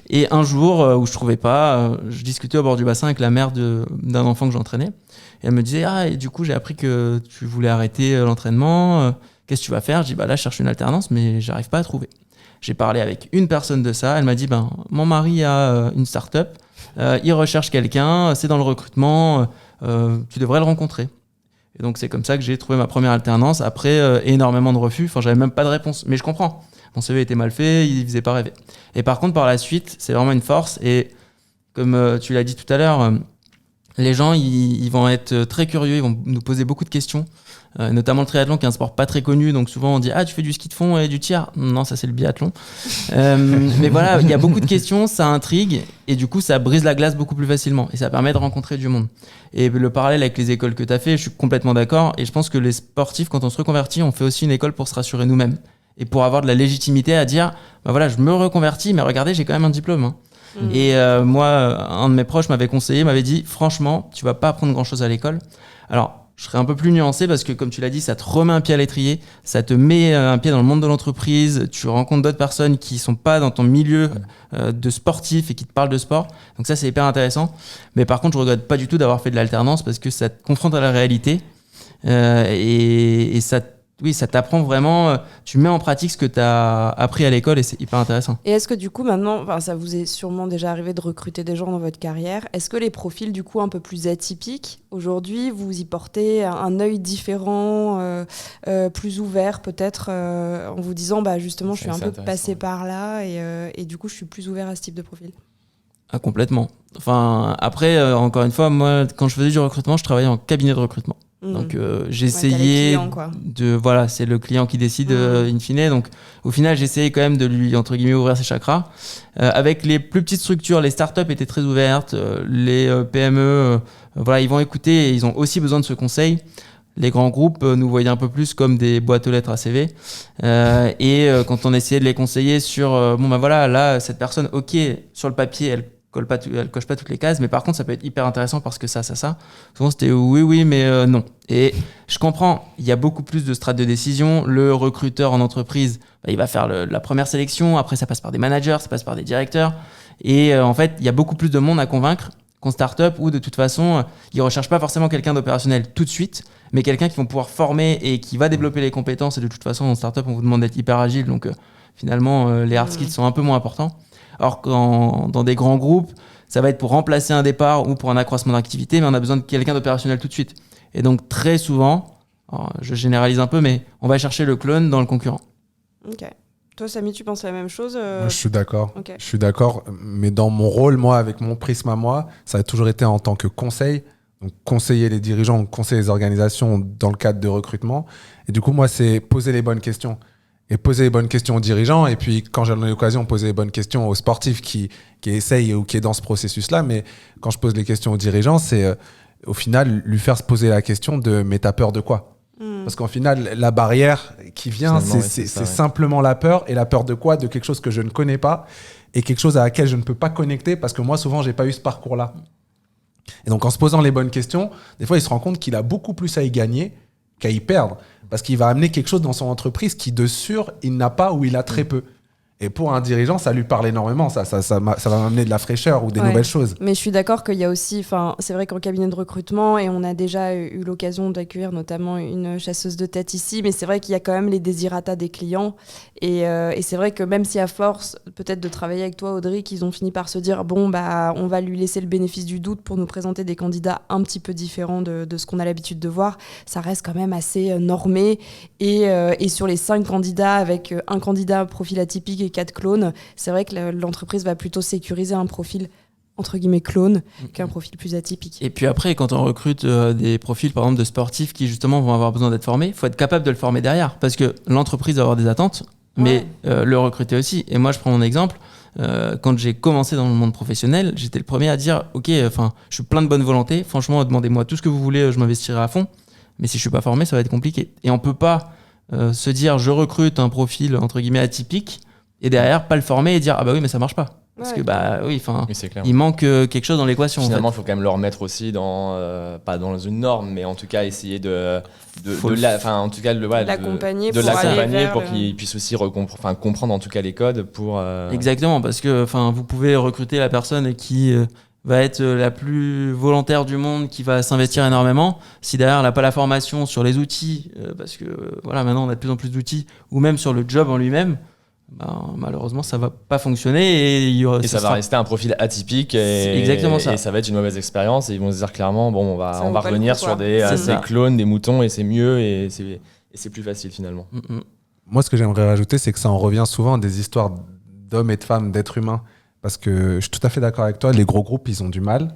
Et un jour où je trouvais pas, je discutais au bord du bassin avec la mère d'un enfant que j'entraînais. Et elle me disait, et du coup, j'ai appris que tu voulais arrêter l'entraînement. Qu'est-ce que tu vas faire ? Je dis, là, je cherche une alternance, mais j'arrive pas à trouver. J'ai parlé avec une personne de ça. Elle m'a dit, mon mari a une start-up. Il recherche quelqu'un. C'est dans le recrutement. Tu devrais le rencontrer. Et donc, c'est comme ça que j'ai trouvé ma première alternance. Après, énormément de refus. Enfin, j'avais même pas de réponse. Mais je comprends. Mon CV était mal fait, il ne faisait pas rêver. Et par contre, par la suite, c'est vraiment une force. Et comme tu l'as dit tout à l'heure, les gens, ils vont être très curieux, ils vont nous poser beaucoup de questions. Notamment le triathlon, qui est un sport pas très connu. Donc souvent, on dit « Ah, tu fais du ski de fond et du tir ?» Non, ça, c'est le biathlon. Mais voilà, il y a beaucoup de questions, ça intrigue. Et du coup, ça brise la glace beaucoup plus facilement. Et ça permet de rencontrer du monde. Et le parallèle avec les écoles que tu as fait, je suis complètement d'accord. Et je pense que les sportifs, quand on se reconvertit, on fait aussi une école pour se rassurer nous-mêmes. Et pour avoir de la légitimité à dire, je me reconvertis, mais regardez, j'ai quand même un diplôme. Hein. Et moi, un de mes proches m'avait dit, franchement, tu vas pas apprendre grand-chose à l'école. Alors, je serais un peu plus nuancé parce que, comme tu l'as dit, ça te remet un pied à l'étrier, ça te met un pied dans le monde de l'entreprise, tu rencontres d'autres personnes qui sont pas dans ton milieu de sportif et qui te parlent de sport. Donc ça, c'est hyper intéressant. Mais par contre, je regrette pas du tout d'avoir fait de l'alternance parce que ça te confronte à la réalité et ça t'apprend vraiment, tu mets en pratique ce que tu as appris à l'école et c'est hyper intéressant. Et est-ce que du coup maintenant, ça vous est sûrement déjà arrivé de recruter des gens dans votre carrière, est-ce que les profils du coup un peu plus atypiques, aujourd'hui vous y portez un œil différent, plus ouvert peut-être, en vous disant justement je suis un peu passé par là et du coup je suis plus ouvert à ce type de profil? Complètement. Enfin, après, encore une fois, moi quand je faisais du recrutement, je travaillais en cabinet de recrutement. Donc j'essayais c'est le client qui décide in fine. Donc au final, j'essayais quand même de lui entre guillemets ouvrir ses chakras. Avec les plus petites structures, les startups étaient très ouvertes, les PME, ils vont écouter et ils ont aussi besoin de ce conseil. Les grands groupes nous voyaient un peu plus comme des boîtes aux lettres à CV. Quand on essayait de les conseiller sur là cette personne, ok, sur le papier elle coche pas toutes les cases, mais par contre ça peut être hyper intéressant parce que ça. Souvent c'était oui, mais non. Et je comprends, il y a beaucoup plus de strates de décision. Le recruteur en entreprise, il va faire la première sélection, après ça passe par des managers, ça passe par des directeurs. Et en fait, il y a beaucoup plus de monde à convaincre qu'en start-up où de toute façon, ils ne recherchent pas forcément quelqu'un d'opérationnel tout de suite, mais quelqu'un qui vont pouvoir former et qui va développer les compétences. Et de toute façon, en start-up, on vous demande d'être hyper agile, donc finalement, les hard skills sont un peu moins importants. Or, dans des grands groupes, ça va être pour remplacer un départ ou pour un accroissement d'activité, mais on a besoin de quelqu'un d'opérationnel tout de suite. Et donc, très souvent, je généralise un peu, mais on va chercher le clone dans le concurrent. Ok. Toi, Samy, tu penses la même chose Moi, je suis d'accord. Okay. Je suis d'accord, mais dans mon rôle, moi, avec mon prisme à moi, ça a toujours été en tant que conseil. Donc, conseiller les dirigeants, conseiller les organisations dans le cadre de recrutement. Et du coup, moi, c'est poser les bonnes questions. Et poser les bonnes questions aux dirigeants. Et puis, quand j'ai l'occasion, poser les bonnes questions aux sportifs qui essayent ou qui est dans ce processus-là. Mais quand je pose les questions aux dirigeants, c'est au final lui faire se poser la question de « mais t'as peur de quoi ?» Parce qu'en final, la barrière qui vient, c'est simplement la peur. Et la peur de quoi ? De quelque chose que je ne connais pas et quelque chose à laquelle je ne peux pas connecter parce que moi, souvent, je n'ai pas eu ce parcours-là. Et donc, en se posant les bonnes questions, des fois, il se rend compte qu'il a beaucoup plus à y gagner qu'à y perdre. Parce qu'il va amener quelque chose dans son entreprise qui, de sûr, il n'a pas ou il a très peu. Et pour un dirigeant, ça lui parle énormément. Ça va m'amener de la fraîcheur ou des nouvelles choses. Mais je suis d'accord qu'il y a aussi... C'est vrai qu'en cabinet de recrutement, et on a déjà eu l'occasion d'accueillir notamment une chasseuse de tête ici, mais c'est vrai qu'il y a quand même les désirata des clients. Et c'est vrai que même si à force, peut-être de travailler avec toi, Audrey, qu'ils ont fini par se dire, on va lui laisser le bénéfice du doute pour nous présenter des candidats un petit peu différents de ce qu'on a l'habitude de voir, ça reste quand même assez normé. Et sur les 5 candidats, avec un candidat profil atypique et 4 clones, c'est vrai que l'entreprise va plutôt sécuriser un profil entre guillemets clone qu'un profil plus atypique. Et puis après, quand on recrute des profils par exemple de sportifs qui justement vont avoir besoin d'être formés, il faut être capable de le former derrière parce que l'entreprise va avoir des attentes, mais le recruter aussi. Et moi je prends mon exemple, quand j'ai commencé dans le monde professionnel, j'étais le premier à dire ok, je suis plein de bonne volonté, franchement demandez-moi tout ce que vous voulez, je m'investirai à fond, mais si je suis pas formé ça va être compliqué. Et on peut pas se dire je recrute un profil entre guillemets atypique et derrière pas le former et dire ah bah oui mais ça marche pas. Parce que oui, c'est clair. il manque quelque chose dans l'équation. Finalement, il faut quand même le remettre aussi pas dans une norme, mais en tout cas essayer l'accompagner pour qu'il puisse aussi comprendre en tout cas les codes pour. Exactement, parce que vous pouvez recruter la personne qui va être la plus volontaire du monde, qui va s'investir énormément. Si derrière elle n'a pas la formation sur les outils, parce que maintenant on a de plus en plus d'outils, ou même sur le job en lui-même. Malheureusement ça va pas fonctionner et ça va rester un profil atypique et exactement ça. Et ça va être une mauvaise expérience et ils vont se dire clairement on va revenir sur des clones, des moutons et c'est mieux et c'est plus facile finalement. Moi ce que j'aimerais rajouter c'est que ça en revient souvent à des histoires d'hommes et de femmes, d'êtres humains, parce que je suis tout à fait d'accord avec toi, les gros groupes ils ont du mal.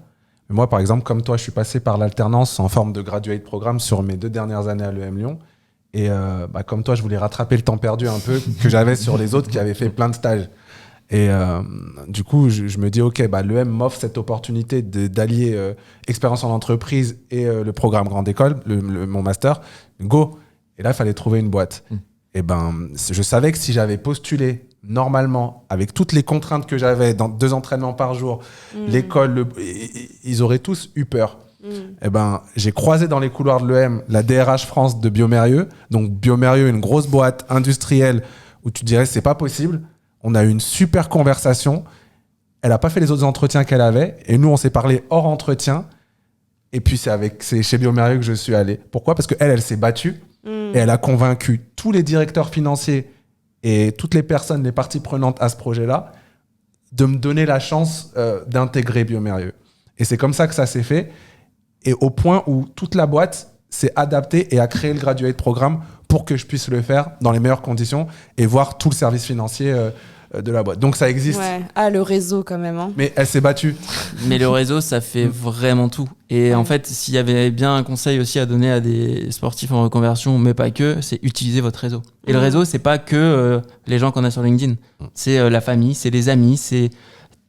Mais moi par exemple comme toi je suis passé par l'alternance en forme de graduate programme sur mes 2 dernières années à l'EM Lyon. Et comme toi, je voulais rattraper le temps perdu un peu que j'avais sur les autres qui avaient fait plein de stages. Et du coup, je me dis, OK, l'EM m'offre cette opportunité d'allier expérience en entreprise et le programme Grande École, mon master. Go. Et là, il fallait trouver une boîte. Et je savais que si j'avais postulé normalement, avec toutes les contraintes que j'avais, dans 2 entraînements par jour, l'école, ils auraient tous eu peur. J'ai croisé dans les couloirs de l'EM la DRH France de Biomérieux. Donc Biomérieux, une grosse boîte industrielle où tu dirais c'est pas possible. On a eu une super conversation. Elle a pas fait les autres entretiens qu'elle avait et nous on s'est parlé hors entretien. Et puis c'est chez Biomérieux que je suis allé. Pourquoi ? Parce que elle s'est battue et elle a convaincu tous les directeurs financiers et toutes les personnes, les parties prenantes à ce projet-là, de me donner la chance d'intégrer Biomérieux. Et c'est comme ça que ça s'est fait. Et au point où toute la boîte s'est adaptée et a créé le graduate programme pour que je puisse le faire dans les meilleures conditions et voir tout le service financier de la boîte. Donc ça existe. Ouais. Le réseau quand même. Hein. Mais elle s'est battue. Mais le réseau, ça fait vraiment tout. Et en fait, s'il y avait bien un conseil aussi à donner à des sportifs en reconversion, mais pas que, c'est utiliser votre réseau. Et le réseau, c'est pas que les gens qu'on a sur LinkedIn. C'est la famille, c'est les amis, c'est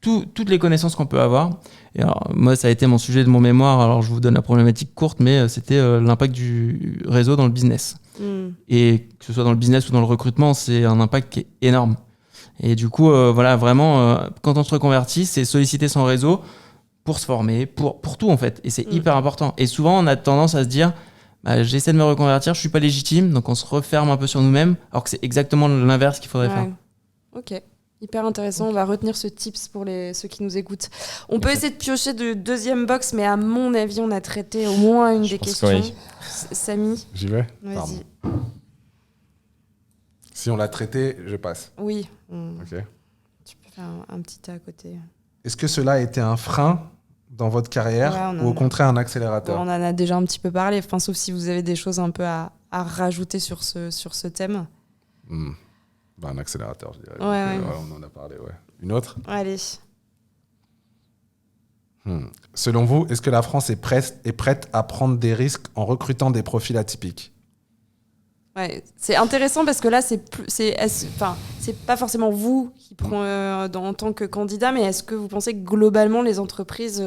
toutes les connaissances qu'on peut avoir. Et alors, moi, ça a été mon sujet de mon mémoire. Alors, je vous donne la problématique courte, mais c'était l'impact du réseau dans le business. Et que ce soit dans le business ou dans le recrutement, c'est un impact qui est énorme. Et du coup, vraiment, quand on se reconvertit, c'est solliciter son réseau pour se former, pour tout en fait. Et c'est hyper important. Et souvent, on a tendance à se dire, j'essaie de me reconvertir, je suis pas légitime, donc on se referme un peu sur nous-mêmes, alors que c'est exactement l'inverse qu'il faudrait faire. Ok. Hyper intéressant, on va retenir ce tips pour ceux qui nous écoutent. On peut essayer de piocher de 2e box, mais à mon avis, on a traité au moins une des questions. Oui. Samy, j'y vais. Vas-y. Pardon. Si on l'a traité, je passe. Oui. Ok. Tu peux faire un petit tas à côté. Est-ce que cela a été un frein dans votre carrière ou au contraire un accélérateur ? On en a déjà un petit peu parlé, sauf si vous avez des choses un peu à rajouter sur ce thème. Un accélérateur, je dirais. Ouais. On en a parlé, ouais. Une autre ? Allez. Selon vous, est-ce que la France est prête à prendre des risques en recrutant des profils atypiques ? Ouais, c'est intéressant parce que là, c'est pas forcément vous qui prenez en tant que candidat, mais est-ce que vous pensez que globalement, les entreprises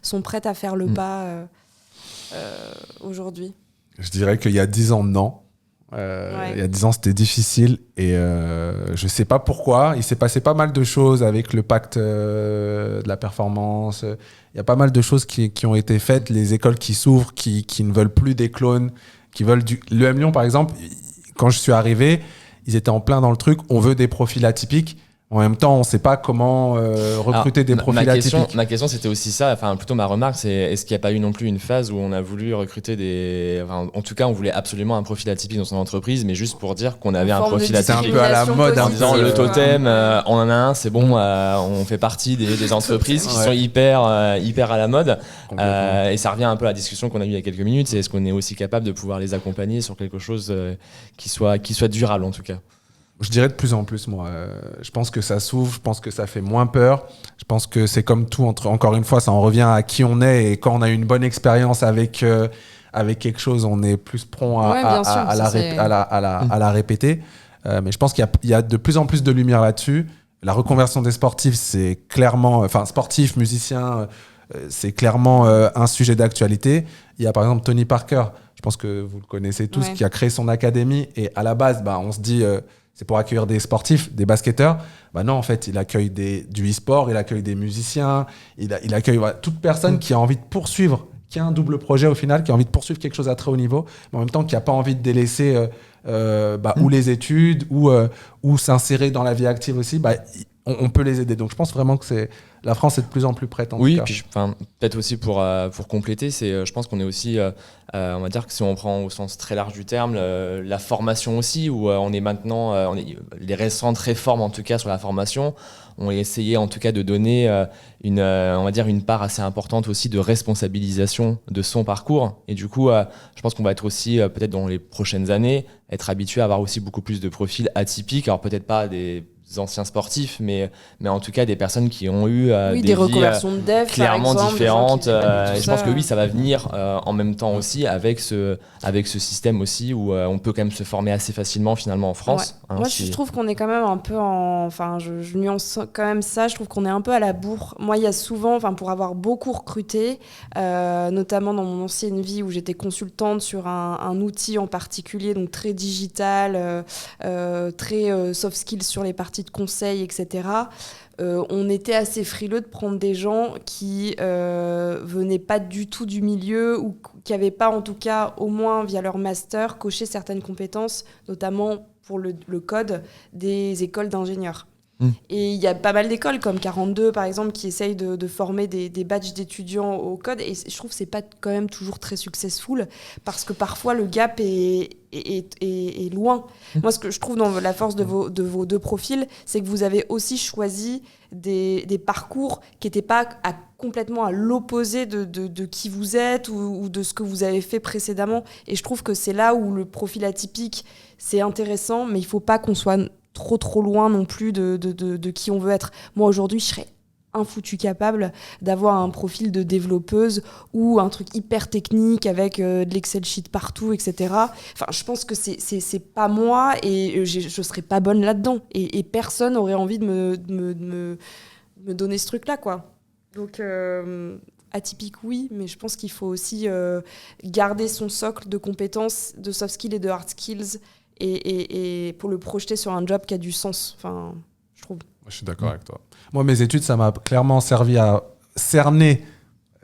sont prêtes à faire le pas aujourd'hui ? Je dirais qu'il y a 10 ans, non. Il y a 10 ans, c'était difficile et je sais pas pourquoi. Il s'est passé pas mal de choses avec le pacte de la performance. Il y a pas mal de choses qui ont été faites. Les écoles qui s'ouvrent, qui ne veulent plus des clones, qui veulent l'EM Lyon, par exemple, quand je suis arrivé, ils étaient en plein dans le truc. On veut des profils atypiques. En même temps, on ne sait pas comment recruter des profils atypiques. Ma question, c'était aussi ça. Enfin, plutôt ma remarque, c'est est-ce qu'il n'y a pas eu non plus une phase où on a voulu recruter en tout cas, on voulait absolument un profil atypique dans son entreprise, mais juste pour dire qu'on avait un profil atypique. C'est un peu à la mode. En disant le totem, on en a un, c'est bon, on fait partie des entreprises qui sont hyper à la mode. Et ça revient un peu à la discussion qu'on a eue il y a quelques minutes. C'est est-ce qu'on est aussi capable de pouvoir les accompagner sur quelque chose qui soit durable en tout cas. Je dirais de plus en plus, moi. Je pense que ça s'ouvre, je pense que ça fait moins peur. Je pense que c'est comme tout, encore une fois, ça en revient à qui on est. Et quand on a une bonne expérience avec quelque chose, on est plus prompt à la répéter. Mais je pense qu'il y a de plus en plus de lumière là-dessus. La reconversion des sportifs, c'est clairement... sportifs, musiciens, c'est clairement un sujet d'actualité. Il y a par exemple Tony Parker, je pense que vous le connaissez tous, qui a créé son académie. Et à la base, on se dit... c'est pour accueillir des sportifs, des basketteurs. Bah non, en fait, il accueille du e-sport, il accueille des musiciens, il accueille toute personne qui a envie de poursuivre, qui a un double projet au final, qui a envie de poursuivre quelque chose à très haut niveau, mais en même temps qui n'a pas envie de délaisser ou les études ou s'insérer dans la vie active aussi. On peut les aider. Donc je pense vraiment que la France est de plus en plus prête. Oui, puis peut-être aussi pour compléter, je pense qu'on est aussi, on va dire que si on prend au sens très large du terme, la formation aussi, où on est maintenant, les récentes réformes en tout cas sur la formation, ont essayé en tout cas de donner on va dire une part assez importante aussi de responsabilisation de son parcours. Et du coup, je pense qu'on va être aussi, peut-être dans les prochaines années, être habitué à avoir aussi beaucoup plus de profils atypiques. Alors peut-être pas des anciens sportifs, mais en tout cas des personnes qui ont eu des reconversions de dev clairement par exemple, différentes. Et je pense que oui, ça va venir en même temps aussi avec ce système aussi où on peut quand même se former assez facilement finalement en France. Ouais. Moi, je trouve qu'on est quand même un peu enfin, je nuance quand même ça. Je trouve qu'on est un peu à la bourre. Moi, il y a souvent, pour avoir beaucoup recruté, notamment dans mon ancienne vie où j'étais consultante sur un outil en particulier, donc très digital, très soft skills sur les parties de conseil, etc. On était assez frileux de prendre des gens qui venaient pas du tout du milieu ou qui n'avaient pas, en tout cas, au moins via leur master, coché certaines compétences, notamment pour le code des écoles d'ingénieurs. Et il y a pas mal d'écoles comme 42 par exemple qui essayent de former des batchs d'étudiants au code, et je trouve que c'est pas quand même toujours très successful parce que parfois le gap est loin. Moi, ce que je trouve dans la force de vos deux profils, c'est que vous avez aussi choisi des parcours qui n'étaient pas complètement à l'opposé de qui vous êtes ou de ce que vous avez fait précédemment, et je trouve que c'est là où le profil atypique c'est intéressant, mais il faut pas qu'on soit trop loin non plus de qui on veut être. Moi, aujourd'hui, je serais infoutu capable d'avoir un profil de développeuse ou un truc hyper technique avec de l'Excel sheet partout, etc. Enfin, je pense que c'est pas moi, et je serais pas bonne là-dedans. Et personne n'aurait envie de me donner ce truc-là, quoi. Donc, atypique, oui, mais je pense qu'il faut aussi garder son socle de compétences, de soft skills et de hard skills, et pour le projeter sur un job qui a du sens, je trouve. Je suis d'accord avec toi. Moi, mes études, ça m'a clairement servi à cerner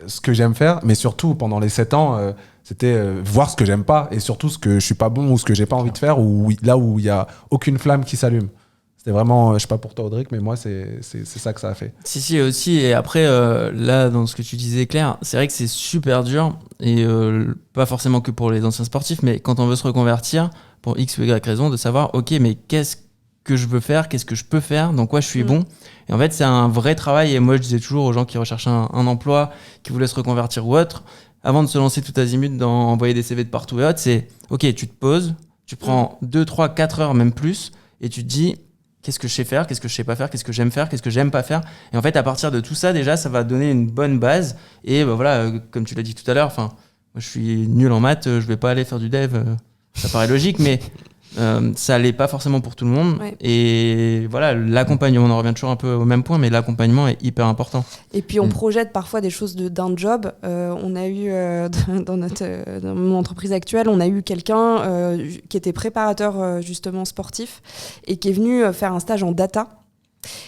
ce que j'aime faire, mais surtout, pendant les 7 ans, c'était voir ce que j'aime pas, et surtout ce que je suis pas bon ou ce que j'ai pas envie de faire, ou là où il y a aucune flamme qui s'allume. C'était vraiment, je sais pas pour toi Audric, mais moi c'est ça que ça a fait. Si aussi, et après là dans ce que tu disais Claire, c'est vrai que c'est super dur, et pas forcément que pour les anciens sportifs, mais quand on veut se reconvertir pour X ou Y raison, de savoir ok, mais qu'est-ce que je veux faire, qu'est-ce que je peux faire, dans quoi je suis bon. Et en fait c'est un vrai travail, et moi je disais toujours aux gens qui recherchent un emploi, qui voulaient se reconvertir ou autre, avant de se lancer tout azimut dans envoyer des CV de partout et autres, c'est ok, tu te poses, tu prends 2, 3, 4 heures même plus, et tu te dis qu'est-ce que je sais faire, qu'est-ce que je sais pas faire, qu'est-ce que j'aime faire, qu'est-ce que j'aime pas faire. Et en fait, à partir de tout ça, déjà, ça va donner une bonne base. Et voilà, comme tu l'as dit tout à l'heure, moi, je suis nul en maths, je vais pas aller faire du dev. Ça paraît logique, mais ça l'est pas forcément pour tout le monde. Ouais. Et voilà, l'accompagnement, on en revient toujours un peu au même point, mais l'accompagnement est hyper important. Et puis on projette parfois des choses d'un job. On a eu, dans mon entreprise actuelle, on a eu quelqu'un qui était préparateur justement sportif et qui est venu faire un stage en data.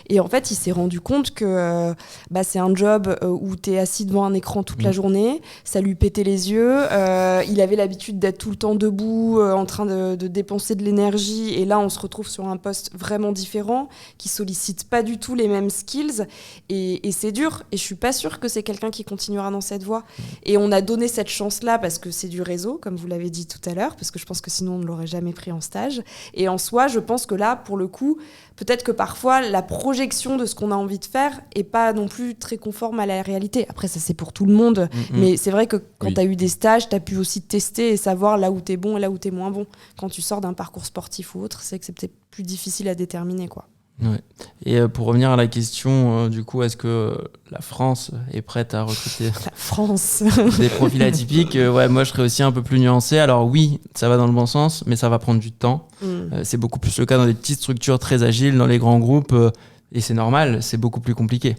Et en fait, il s'est rendu compte que c'est un job où tu es assis devant un écran toute la journée, ça lui pétait les yeux, il avait l'habitude d'être tout le temps debout, en train de dépenser de l'énergie, et là on se retrouve sur un poste vraiment différent, qui sollicite pas du tout les mêmes skills, et c'est dur, et je suis pas sûre que c'est quelqu'un qui continuera dans cette voie. Et on a donné cette chance-là parce que c'est du réseau, comme vous l'avez dit tout à l'heure, parce que je pense que sinon on ne l'aurait jamais pris en stage. Et en soi, je pense que là, pour le coup, peut-être que parfois la projection de ce qu'on a envie de faire est pas non plus très conforme à la réalité. Après, ça c'est pour tout le monde, mais c'est vrai que quand tu as eu des stages, tu as pu aussi tester et savoir là où tu es bon et là où tu es moins bon. Quand tu sors d'un parcours sportif ou autre, c'est que c'est peut-être plus difficile à déterminer, quoi. Ouais. Et pour revenir à la question, du coup, est-ce que la France est prête à recruter la France des profils atypiques? Ouais, moi je serais aussi un peu plus nuancé. Alors oui, ça va dans le bon sens, mais ça va prendre du temps. C'est beaucoup plus le cas dans des petites structures très agiles, dans les grands groupes, et c'est normal, c'est beaucoup plus compliqué.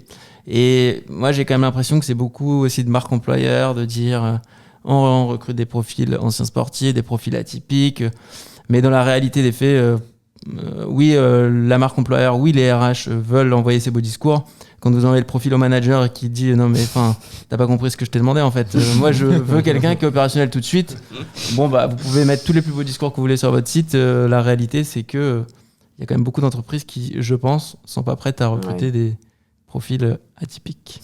Et moi j'ai quand même l'impression que c'est beaucoup aussi de marque employeur, de dire on recrute des profils anciens sportifs, des profils atypiques, mais dans la réalité des faits, oui, la marque employeur, oui, les RH veulent envoyer ces beaux discours. Quand vous envoyez le profil au manager qui dit non mais t'as pas compris ce que je t'ai demandé en fait. Moi je veux quelqu'un qui est opérationnel tout de suite. Bon bah vous pouvez mettre tous les plus beaux discours que vous voulez sur votre site. La réalité c'est que il y a quand même beaucoup d'entreprises qui, je pense, sont pas prêtes à recruter des profils atypiques.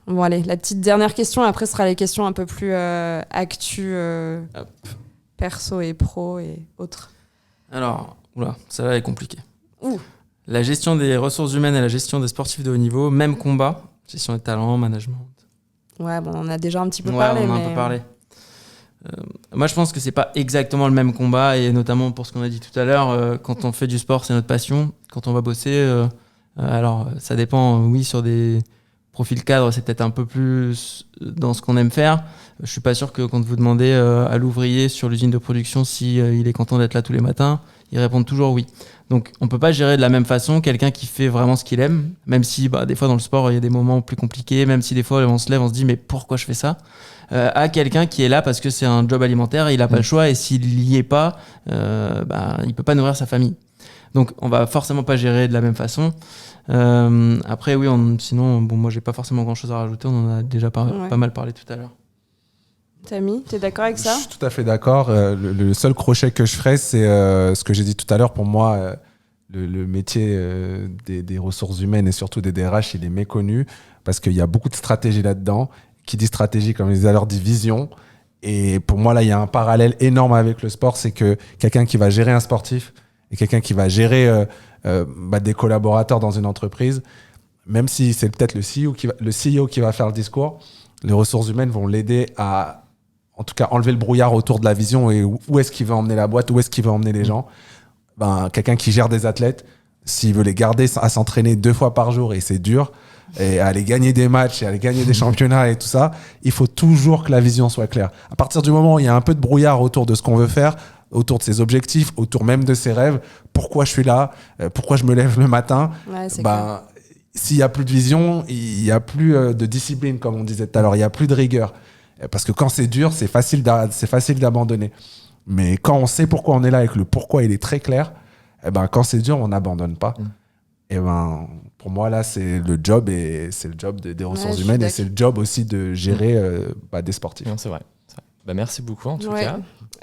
Bon allez, la petite dernière question. Après ce sera les questions un peu plus actu, perso et pro et autres. Alors, ça là est compliqué. La gestion des ressources humaines et la gestion des sportifs de haut niveau, même combat, gestion des talents, management. Ouais, bon, on en a déjà un petit peu parlé. On en a un peu parlé. Moi, je pense que c'est pas exactement le même combat, et notamment pour ce qu'on a dit tout à l'heure, quand on fait du sport, c'est notre passion. Quand on va bosser, alors ça dépend, oui, sur des profils cadres, c'est peut-être un peu plus dans ce qu'on aime faire. Je suis pas sûr que quand vous demandez à l'ouvrier sur l'usine de production si il est content d'être là tous les matins, il répond toujours oui. Donc, on peut pas gérer de la même façon quelqu'un qui fait vraiment ce qu'il aime, même si des fois dans le sport, il y a des moments plus compliqués, même si des fois on se lève, on se dit mais pourquoi je fais ça, à quelqu'un qui est là parce que c'est un job alimentaire et il a pas le choix, et s'il y est pas, il peut pas nourrir sa famille. Donc, on va forcément pas gérer de la même façon. Après, oui, sinon, moi, j'ai pas forcément grand-chose à rajouter, on en a déjà pas mal parlé tout à l'heure. Samy, tu es d'accord avec ça ? Je suis tout à fait d'accord. Le seul crochet que je ferais, c'est ce que j'ai dit tout à l'heure. Pour moi, le métier des ressources humaines et surtout des DRH, il est méconnu parce qu'il y a beaucoup de stratégie là-dedans. Qui dit stratégie, comme je disais à l'heure, dit vision. Et pour moi, là, il y a un parallèle énorme avec le sport. C'est que quelqu'un qui va gérer un sportif et quelqu'un qui va gérer des collaborateurs dans une entreprise, même si c'est peut-être le CEO qui va faire le discours, les ressources humaines vont l'aider à, en tout cas, enlever le brouillard autour de la vision et où est-ce qu'il veut emmener la boîte, où est-ce qu'il veut emmener les gens. Quelqu'un qui gère des athlètes, s'il veut les garder à s'entraîner 2 fois par jour, et c'est dur, et à aller gagner des matchs, et à aller gagner des championnats et tout ça, il faut toujours que la vision soit claire. À partir du moment où il y a un peu de brouillard autour de ce qu'on veut faire, autour de ses objectifs, autour même de ses rêves, pourquoi je suis là, pourquoi je me lève le matin, s'il n'y a plus de vision, il n'y a plus de discipline, comme on disait tout à l'heure, il n'y a plus de rigueur. Parce que quand c'est dur, c'est facile d'abandonner. Mais quand on sait pourquoi on est là et que le pourquoi il est très clair, quand c'est dur, on n'abandonne pas. Et pour moi, là, c'est le job, et c'est le job des ressources humaines, et c'est le job aussi de gérer des sportifs. Non, c'est vrai. Merci beaucoup en tout cas.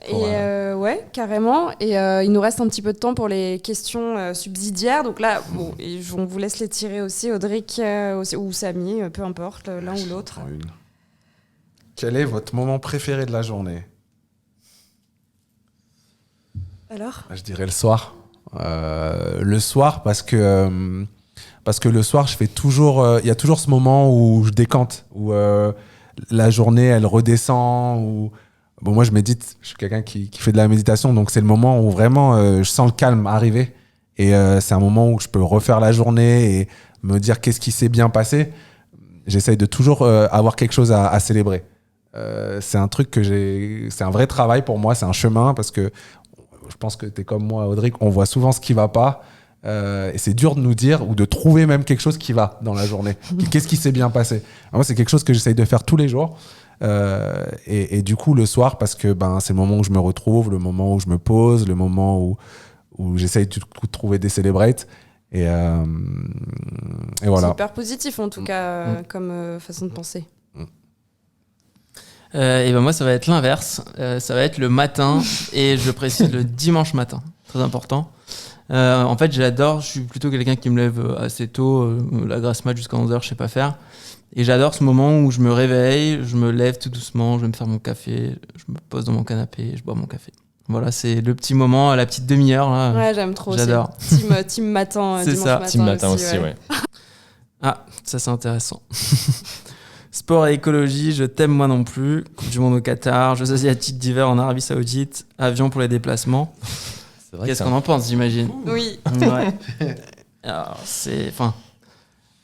Et carrément. Et il nous reste un petit peu de temps pour les questions subsidiaires. Donc là, on vous laisse les tirer aussi, Audric ou Samy, peu importe, l'un ou l'autre. Quel est votre moment préféré de la journée ? Alors ? Je dirais le soir. Le soir, parce que le soir, je fais toujours. Il y a toujours ce moment où je décante, où la journée, elle redescend. Moi, je médite. Je suis quelqu'un qui fait de la méditation, donc c'est le moment où vraiment je sens le calme arriver. Et c'est un moment où je peux refaire la journée et me dire qu'est-ce qui s'est bien passé. J'essaye de toujours avoir quelque chose à célébrer. C'est un truc c'est un vrai travail pour moi, c'est un chemin, parce que je pense que tu es comme moi, Audric, on voit souvent ce qui va pas, et c'est dur de nous dire ou de trouver même quelque chose qui va dans la journée. Qu'est-ce qui s'est bien passé ? Moi, c'est quelque chose que j'essaye de faire tous les jours, et du coup le soir, parce que c'est le moment où je me retrouve, le moment où je me pose, le moment où j'essaye de trouver des celebrates, et voilà. C'est hyper positif en tout cas comme façon de penser. Et moi, ça va être l'inverse. Ça va être le matin, et je précise le dimanche matin. Très important. En fait, je suis plutôt quelqu'un qui me lève assez tôt. La grasse mat jusqu'à 11h, je sais pas faire. Et j'adore ce moment où je me réveille, je me lève tout doucement, je vais me faire mon café, je me pose dans mon canapé, je bois mon café. Voilà, c'est le petit moment, la petite demi-heure là. Ouais, j'aime trop. J'adore. Team matin, c'est dimanche ça. matin. Team matin aussi, ouais. Ah, ça c'est intéressant. Sport et écologie, je t'aime moi non plus. Coupe du monde au Qatar, Jeux asiatiques d'hiver en Arabie Saoudite, avion pour les déplacements. C'est vrai. Qu'est-ce qu'on en pense, j'imagine ? Oui. Ouais. Alors,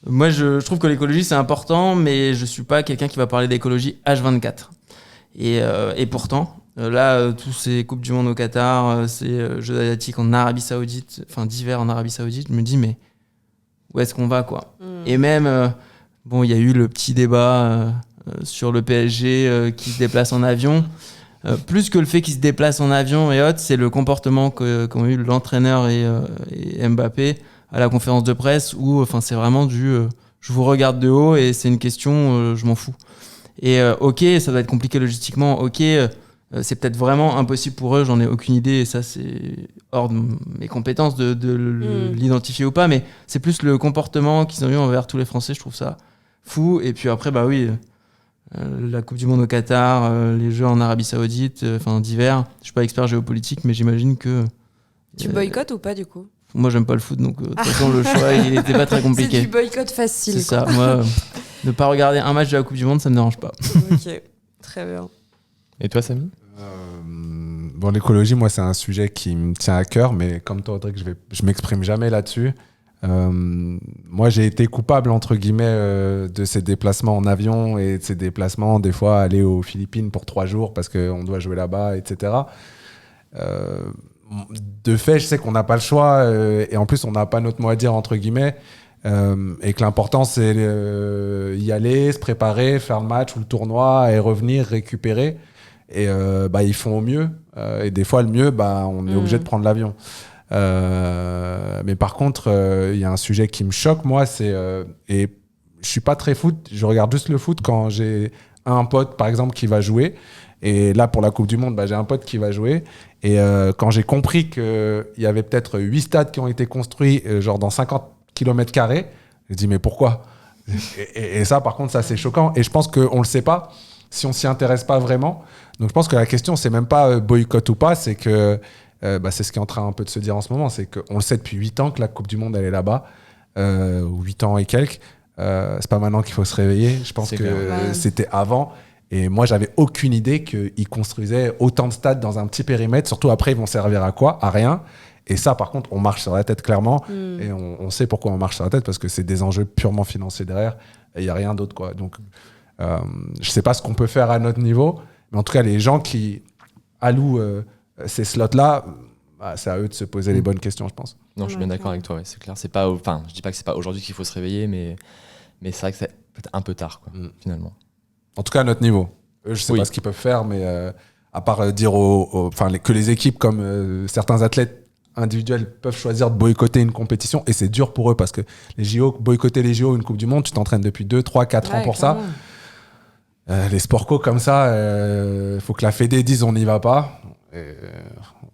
moi, je trouve que l'écologie, c'est important, mais je suis pas quelqu'un qui va parler d'écologie H24. Et pourtant, là, tous ces Coupes du Monde au Qatar, ces Jeux asiatiques en Arabie Saoudite, enfin d'hiver en Arabie Saoudite, je me dis, mais où est-ce qu'on va, quoi ? Et même, il y a eu le petit débat sur le PSG qui se déplace en avion. plus que le fait qu'ils se déplacent en avion et autres, c'est le comportement qu'ont eu l'entraîneur et Mbappé à la conférence de presse où c'est vraiment je vous regarde de haut et c'est une question, je m'en fous. Et ok, ça va être compliqué logistiquement, ok, c'est peut-être vraiment impossible pour eux, j'en ai aucune idée et ça c'est hors de mes compétences de l'identifier ou pas, mais c'est plus le comportement qu'ils ont eu envers tous les Français, je trouve ça fou. Et puis après, bah oui, la Coupe du Monde au Qatar, les Jeux en Arabie Saoudite, d'hiver, je suis pas expert géopolitique, mais j'imagine que... Tu boycottes ou pas du coup ? Moi j'aime pas le foot, donc de toute façon le choix il était pas très compliqué. C'est du boycott facile. C'est ça, moi ne pas regarder un match de la Coupe du Monde ça me dérange pas. Ok, très bien. Et toi Samy ? Bon, l'écologie, moi, c'est un sujet qui me tient à cœur, mais comme toi, Audrey, je m'exprime jamais là-dessus. Moi, j'ai été coupable, entre guillemets, de ces déplacements en avion et de ces déplacements, des fois, aller aux Philippines pour 3 jours parce qu'on doit jouer là-bas, etc. De fait, je sais qu'on n'a pas le choix et en plus, on n'a pas notre mot à dire, entre guillemets, et que l'important, c'est y aller, se préparer, faire le match ou le tournoi et revenir, récupérer. Et ils font au mieux. Et des fois, le mieux, on est obligé de prendre l'avion. Mais par contre, il y a un sujet qui me choque, moi, et je suis pas très foot, je regarde juste le foot quand j'ai un pote, par exemple, qui va jouer. Et là, pour la Coupe du Monde, j'ai un pote qui va jouer. Et quand j'ai compris qu'il y avait peut-être 8 stades qui ont été construits, genre dans 50 km², j'ai dit, mais pourquoi ? Et ça, par contre, ça, c'est choquant. Et je pense qu'on le sait pas si on s'y intéresse pas vraiment. Donc, je pense que la question, c'est même pas boycott ou pas, c'est que c'est ce qui est en train un peu de se dire en ce moment, c'est qu'on le sait depuis 8 ans que la Coupe du Monde, elle est là-bas, ou 8 ans et quelques. C'est pas maintenant qu'il faut se réveiller. Je pense c'était avant. Et moi, j'avais aucune idée qu'ils construisaient autant de stades dans un petit périmètre. Surtout après, ils vont servir à quoi ? À rien. Et ça, par contre, on marche sur la tête clairement. Et on sait pourquoi on marche sur la tête, parce que c'est des enjeux purement financiers derrière. Et il n'y a rien d'autre, quoi. Donc, je ne sais pas ce qu'on peut faire à notre niveau. Mais en tout cas, les gens qui allouent ces slots-là, c'est à eux de se poser les bonnes questions, je pense. Non, je suis bien d'accord avec toi, ouais, c'est clair. Je dis pas que c'est pas aujourd'hui qu'il faut se réveiller, mais c'est vrai que c'est peut-être un peu tard, quoi, finalement. En tout cas, à notre niveau. Eux, je sais pas ce qu'ils peuvent faire, mais à part dire que les équipes, comme certains athlètes individuels, peuvent choisir de boycotter une compétition, et c'est dur pour eux, parce que les JO, boycotter les JO, une Coupe du Monde, tu t'entraînes depuis 2, 3, 4 ans pour clairement. Ça. Les sport co comme ça, faut que la Fédé dise on n'y va pas.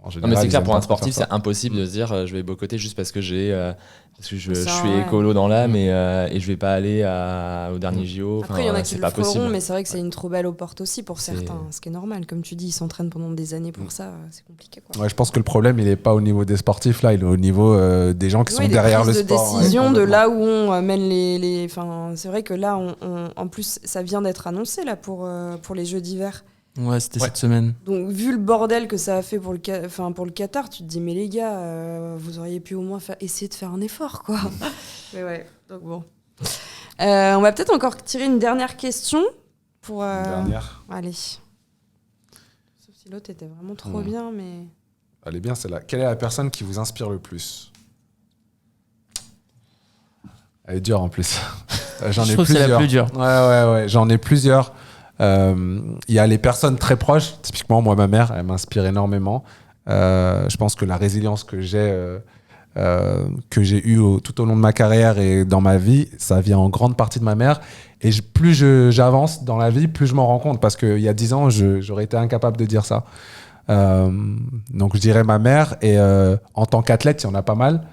En général, non, mais c'est clair, pour un sportif, c'est impossible de se dire je vais boycotter juste parce que je suis écolo dans l'âme et je vais pas aller au dernier JO. Après, il y en a qui le feront, mais c'est vrai que c'est une trop belle aux portes aussi pour certains, ce qui est normal. Comme tu dis, ils s'entraînent pendant des années pour ça, c'est compliqué, quoi. Ouais, je pense que le problème, il est pas au niveau des sportifs, là, il est au niveau des gens qui sont derrière le sport. De décision, de là où on mène les... Enfin, c'est vrai que là, en plus, ça vient d'être annoncé là, pour les Jeux d'hiver. Ouais, c'était cette semaine. Donc, vu le bordel que ça a fait pour le Qatar, tu te dis, mais les gars, vous auriez pu au moins essayer de faire un effort, quoi. Mais ouais, donc bon. On va peut-être encore tirer une dernière question. Une dernière. Allez. Sauf si l'autre était vraiment trop bien, mais... Elle est bien, celle-là. Quelle est la personne qui vous inspire le plus ? Elle est dure, en plus. J'en ai plusieurs. C'est la plus dure. Ouais. J'en ai plusieurs. Il y a les personnes très proches, typiquement moi, ma mère, elle m'inspire énormément. Je pense que la résilience que j'ai eue tout au long de ma carrière et dans ma vie, ça vient en grande partie de ma mère. Et plus j'avance dans la vie, plus je m'en rends compte, parce qu'il y a 10 ans, j'aurais été incapable de dire ça. Donc je dirais ma mère, et en tant qu'athlète, il y en a pas mal.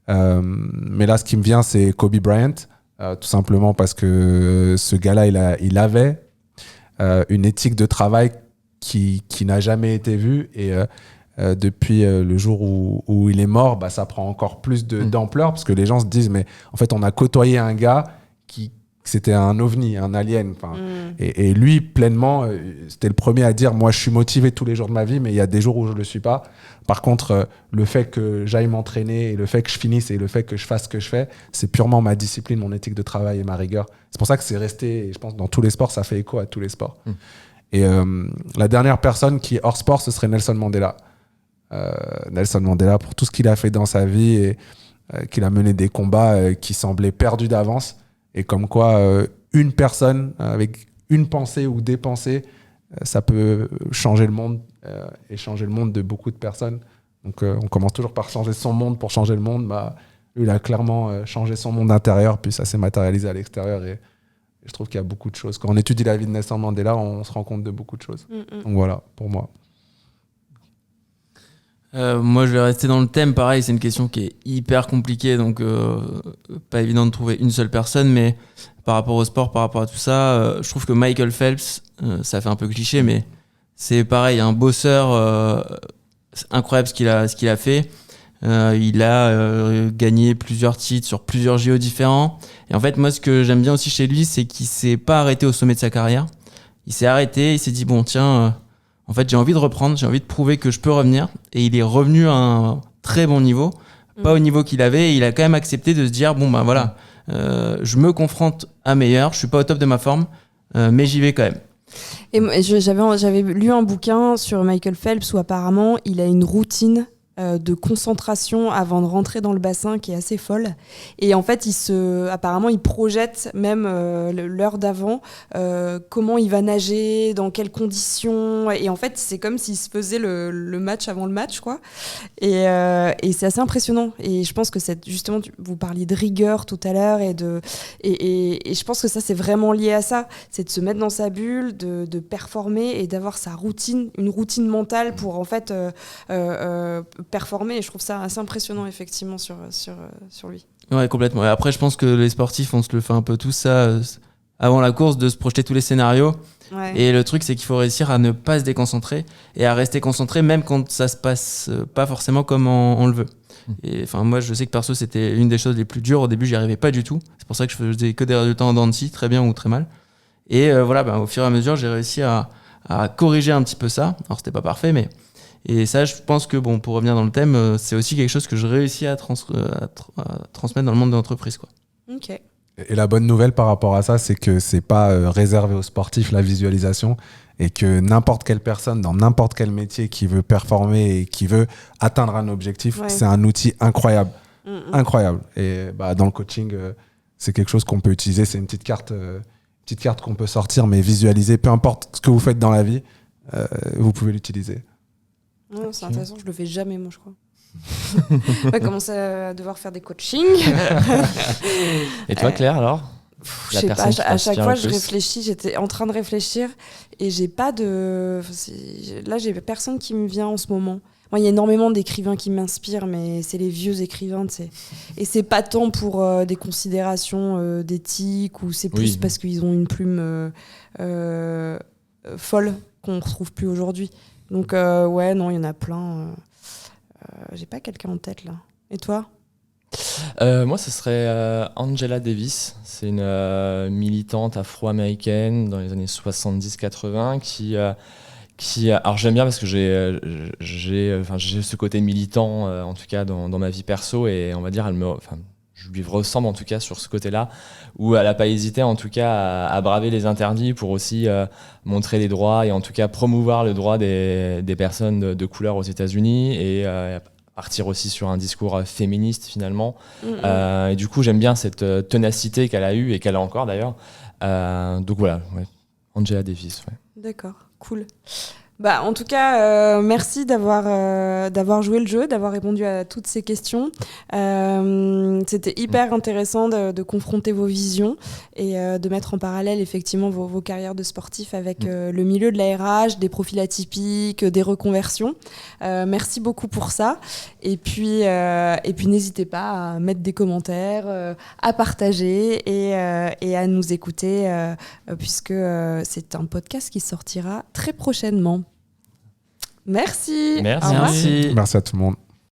Mais là, ce qui me vient, c'est Kobe Bryant, tout simplement parce que ce gars-là, il avait une éthique de travail qui n'a jamais été vue, et depuis le jour où il est mort, ça prend encore plus d'ampleur, parce que les gens se disent, mais en fait on a côtoyé un gars c'était un ovni, un alien, et lui pleinement, c'était le premier à dire, moi je suis motivé tous les jours de ma vie, mais il y a des jours où je le suis pas. Par contre, le fait que j'aille m'entraîner, et le fait que je finisse, et le fait que je fasse ce que je fais, c'est purement ma discipline, mon éthique de travail et ma rigueur. C'est pour ça que c'est resté, et je pense dans tous les sports, ça fait écho à tous les sports. Et la dernière personne qui est hors sport, ce serait Nelson Mandela. Nelson Mandela, pour tout ce qu'il a fait dans sa vie, et qu'il a mené des combats qui semblaient perdus d'avance, et comme quoi une personne avec une pensée ou des pensées ça peut changer le monde et changer le monde de beaucoup de personnes. Donc on commence toujours par changer son monde pour changer le monde. Lui, il a clairement changé son monde intérieur, puis ça s'est matérialisé à l'extérieur. Et je trouve qu'il y a beaucoup de choses. Quand on étudie la vie de Nelson Mandela, on se rend compte de beaucoup de choses. Donc voilà, pour moi. Moi, je vais rester dans le thème. Pareil, c'est une question qui est hyper compliquée, donc pas évident de trouver une seule personne, mais par rapport au sport, par rapport à tout ça, je trouve que Michael Phelps, ça fait un peu cliché, mais c'est pareil, un bosseur, c'est incroyable ce qu'il a fait. Il a gagné plusieurs titres sur plusieurs JO différents. Et en fait, moi, ce que j'aime bien aussi chez lui, c'est qu'il s'est pas arrêté au sommet de sa carrière. Il s'est arrêté, il s'est dit, bon, tiens, en fait, j'ai envie de reprendre, j'ai envie de prouver que je peux revenir. Et il est revenu à un très bon niveau, pas au niveau qu'il avait. Et il a quand même accepté de se dire, bon, ben voilà, je me confronte à meilleur, je suis pas au top de ma forme, mais j'y vais quand même. Et j'avais lu un bouquin sur Michael Phelps où apparemment il a une routine de concentration avant de rentrer dans le bassin qui est assez folle. Et en fait, apparemment, il projette même l'heure d'avant comment il va nager, dans quelles conditions. Et en fait, c'est comme s'il se faisait le match avant le match, quoi. Et c'est assez impressionnant. Et je pense que justement, vous parliez de rigueur tout à l'heure et je pense que ça, c'est vraiment lié à ça. C'est de se mettre dans sa bulle, de performer et d'avoir une routine mentale pour en fait performer, et je trouve ça assez impressionnant effectivement sur lui. Ouais, complètement. Et après, je pense que les sportifs, on se le fait un peu tous ça avant la course, de se projeter tous les scénarios. Ouais. Et le truc, c'est qu'il faut réussir à ne pas se déconcentrer et à rester concentré même quand ça se passe pas forcément comme on le veut. Et enfin, moi, je sais que perso, c'était une des choses les plus dures. Au début, j'y arrivais pas du tout. C'est pour ça que je faisais que des résultats en dents de scie, très bien ou très mal. Et voilà, au fur et à mesure, j'ai réussi à corriger un petit peu ça. Alors, c'était pas parfait, mais et ça, je pense que, bon, pour revenir dans le thème, c'est aussi quelque chose que je réussis à transmettre dans le monde de l'entreprise, quoi. Ok. Et la bonne nouvelle par rapport à ça, c'est que c'est pas réservé aux sportifs, la visualisation, et que n'importe quelle personne dans n'importe quel métier qui veut performer et qui veut atteindre un objectif, c'est un outil incroyable. Incroyable. Et dans le coaching, c'est quelque chose qu'on peut utiliser. C'est une petite carte qu'on peut sortir, mais visualiser, peu importe ce que vous faites dans la vie, vous pouvez l'utiliser. Non, c'est intéressant, je le fais jamais, moi, je crois. On va commencer à devoir faire des coachings. Et toi, Claire, alors? Je sais pas, à chaque fois, je réfléchis, j'étais en train de réfléchir et j'ai pas de. Là, j'ai personne qui me vient en ce moment. Moi, il y a énormément d'écrivains qui m'inspirent, mais c'est les vieux écrivains, tu sais. Et c'est pas tant pour des considérations d'éthique, ou c'est plus parce qu'ils ont une plume folle qu'on retrouve plus aujourd'hui. Donc, ouais, non, il y en a plein. J'ai pas quelqu'un en tête, là. Et toi ? Moi, ce serait Angela Davis. C'est une militante afro-américaine dans les années 70-80 qui alors j'aime bien parce que j'ai ce côté militant, en tout cas dans ma vie perso, et on va dire, je lui ressemble en tout cas sur ce côté-là, où elle n'a pas hésité en tout cas à braver les interdits pour aussi montrer les droits et en tout cas promouvoir le droit des personnes de couleur aux États-Unis, et partir aussi sur un discours féministe finalement. Et du coup, j'aime bien cette ténacité qu'elle a eue et qu'elle a encore d'ailleurs. Donc voilà, ouais. Angela Davis. Ouais. D'accord, cool. En tout cas, merci d'avoir joué le jeu, d'avoir répondu à toutes ces questions. C'était hyper intéressant de confronter vos visions et de mettre en parallèle effectivement vos carrières de sportifs avec le milieu de la RH, des profils atypiques, des reconversions. Merci beaucoup pour ça. Et puis n'hésitez pas à mettre des commentaires, à partager et à nous écouter puisque c'est un podcast qui sortira très prochainement. Merci. Merci. Merci à tout le monde.